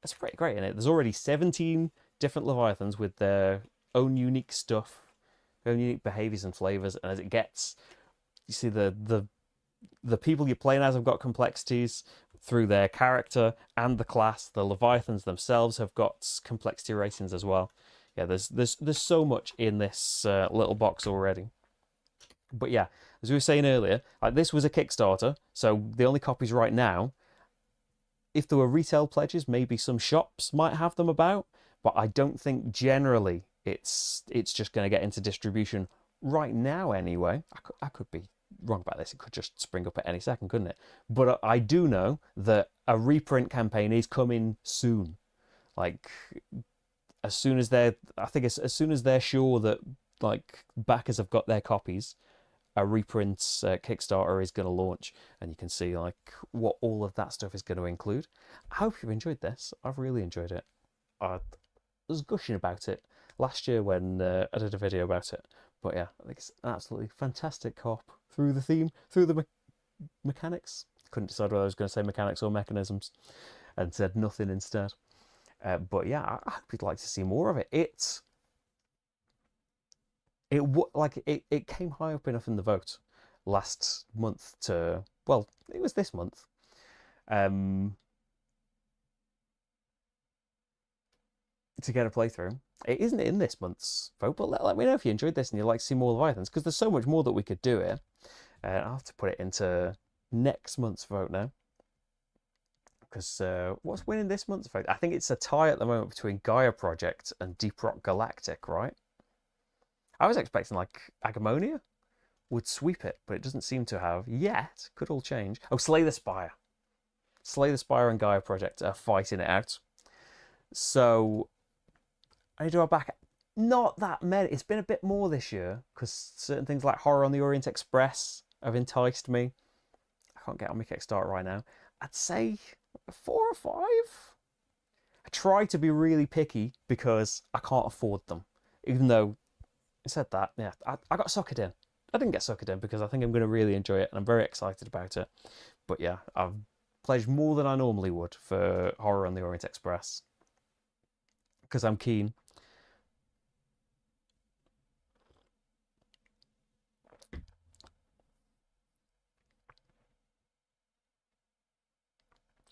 That's pretty great in it. There's already 17 different Leviathans with their own unique stuff, their own unique behaviors and flavors. And as it gets, you see the people you're playing as have got complexities through their character and the class. The Leviathans themselves have got complexity ratings as well. Yeah, there's so much in this little box already. But yeah, as we were saying earlier, like this was a Kickstarter, so the only copies right now. If there were retail pledges, maybe some shops might have them about, but I don't think generally it's just going to get into distribution right now anyway. I could be wrong about this. It could just spring up at any second, couldn't it? But I do know that a reprint campaign is coming soon. Like as soon as as soon as they're sure that like backers have got their copies, a reprint Kickstarter is going to launch, and you can see like what all of that stuff is going to include. I hope you've enjoyed this. I've really enjoyed it. I was gushing about it last year when I did a video about it. But yeah, I think it's an absolutely fantastic co-op through the theme, through the mechanics. Couldn't decide whether I was going to say mechanics or mechanisms, and said nothing instead. But yeah, I hope you'd like to see more of it. It came high up enough in the vote last month to, well, it was this month. Um, to get a playthrough. It isn't in this month's vote, but let me know if you enjoyed this and you'd like to see more Leviathans, because there's so much more that we could do here. I'll have to put it into next month's vote now. Because what's winning this month's vote? I think it's a tie at the moment between Gaia Project and Deep Rock Galactic, right? I was expecting like Agamonia would sweep it, but it doesn't seem to have yet. Could all change. Oh, Slay the Spire. Slay the Spire and Gaia Project are fighting it out. So I need to go back. Not that many. It's been a bit more this year because certain things like Horror on the Orient Express have enticed me. I can't get on my Kickstarter right now. I'd say 4 or 5. I try to be really picky because I can't afford them. Even though I said that, yeah, I got suckered in. I didn't get suckered in because I think I'm going to really enjoy it and I'm very excited about it. But yeah, I've pledged more than I normally would for Horror on the Orient Express because I'm keen.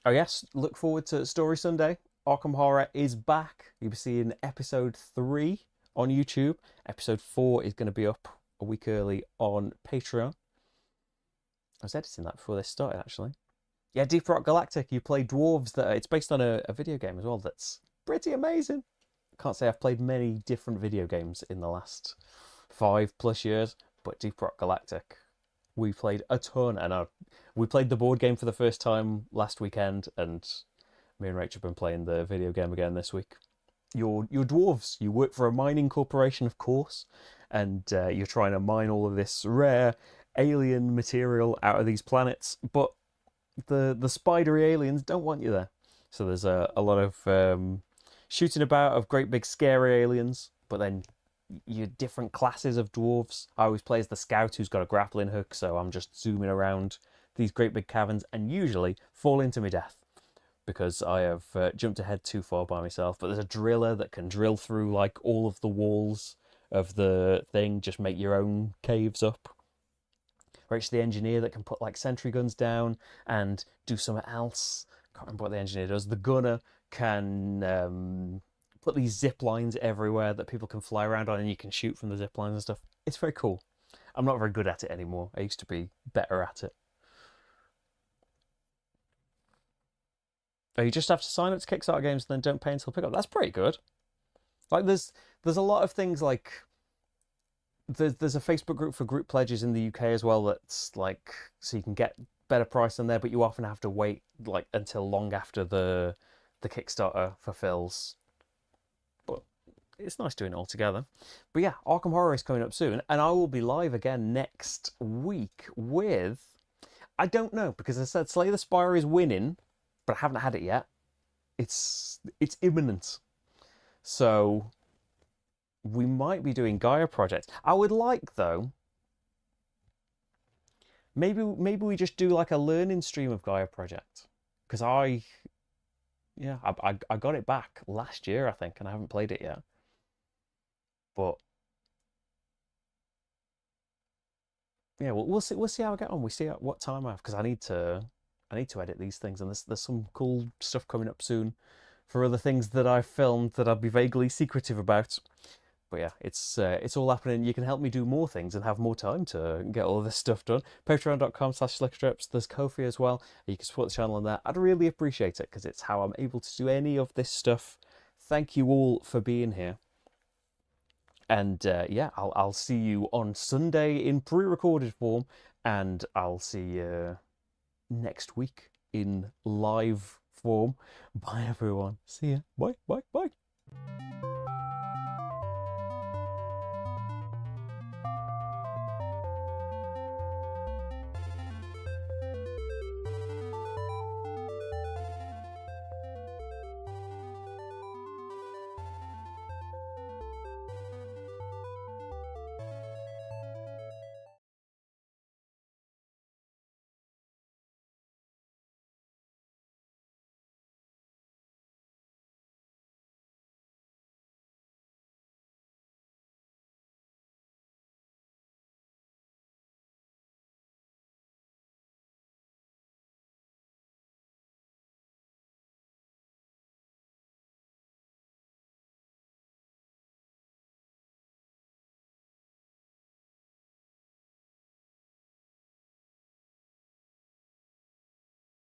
Oh yes, look forward to Story Sunday. Arkham Horror is back. You'll be seeing episode 3 on YouTube. Episode 4 is going to be up a week early on Patreon. I was editing that before this started, actually. Yeah, Deep Rock Galactic. You play dwarves. It's based on a video game as well. That's pretty amazing. Can't say I've played many different video games in the last 5+ years, but Deep Rock Galactic, we played a ton, and we played the board game for the first time last weekend, and me and Rachel have been playing the video game again this week. You're dwarves. You work for a mining corporation, of course, and you're trying to mine all of this rare alien material out of these planets, but the spidery aliens don't want you there. So there's a lot of shooting about of great big scary aliens, but then your different classes of dwarves. I always play as the scout who's got a grappling hook, so I'm just zooming around these great big caverns and usually fall into my death because I have jumped ahead too far by myself. But there's a driller that can drill through like all of the walls of the thing, just make your own caves up. Rich the engineer that can put like sentry guns down and do something else. Can't remember what the engineer does. The gunner can put these zip lines everywhere that people can fly around on and you can shoot from the zip lines and stuff. It's very cool. I'm not very good at it anymore. I used to be better at it. Oh, you just have to sign up to Kickstarter games and then don't pay until pickup. That's pretty good. Like there's a lot of things like there's a Facebook group for group pledges in the UK as well that's like so you can get better price on there, but you often have to wait like until long after the Kickstarter fulfills. But it's nice doing it all together. But yeah, Arkham Horror is coming up soon, and I will be live again next week with I don't know because I said Slay the Spire is winning, but I haven't had it yet. It's imminent. So we might be doing Gaia projects. I would like though. Maybe we just do like a learning stream of Gaia project because I got it back last year I think and I haven't played it yet. But yeah, we'll see how I get on. We see what time I have because I need to edit these things and there's some cool stuff coming up soon for other things that I've filmed that I'll be vaguely secretive about. But yeah, it's all happening. You can help me do more things and have more time to get all of this stuff done. Patreon.com/slickerdrips. There's Ko-fi as well. You can support the channel on there. I'd really appreciate it because it's how I'm able to do any of this stuff. Thank you all for being here. And yeah, I'll see you on Sunday in pre-recorded form, and I'll see you next week in live form. Bye everyone. See ya. Bye.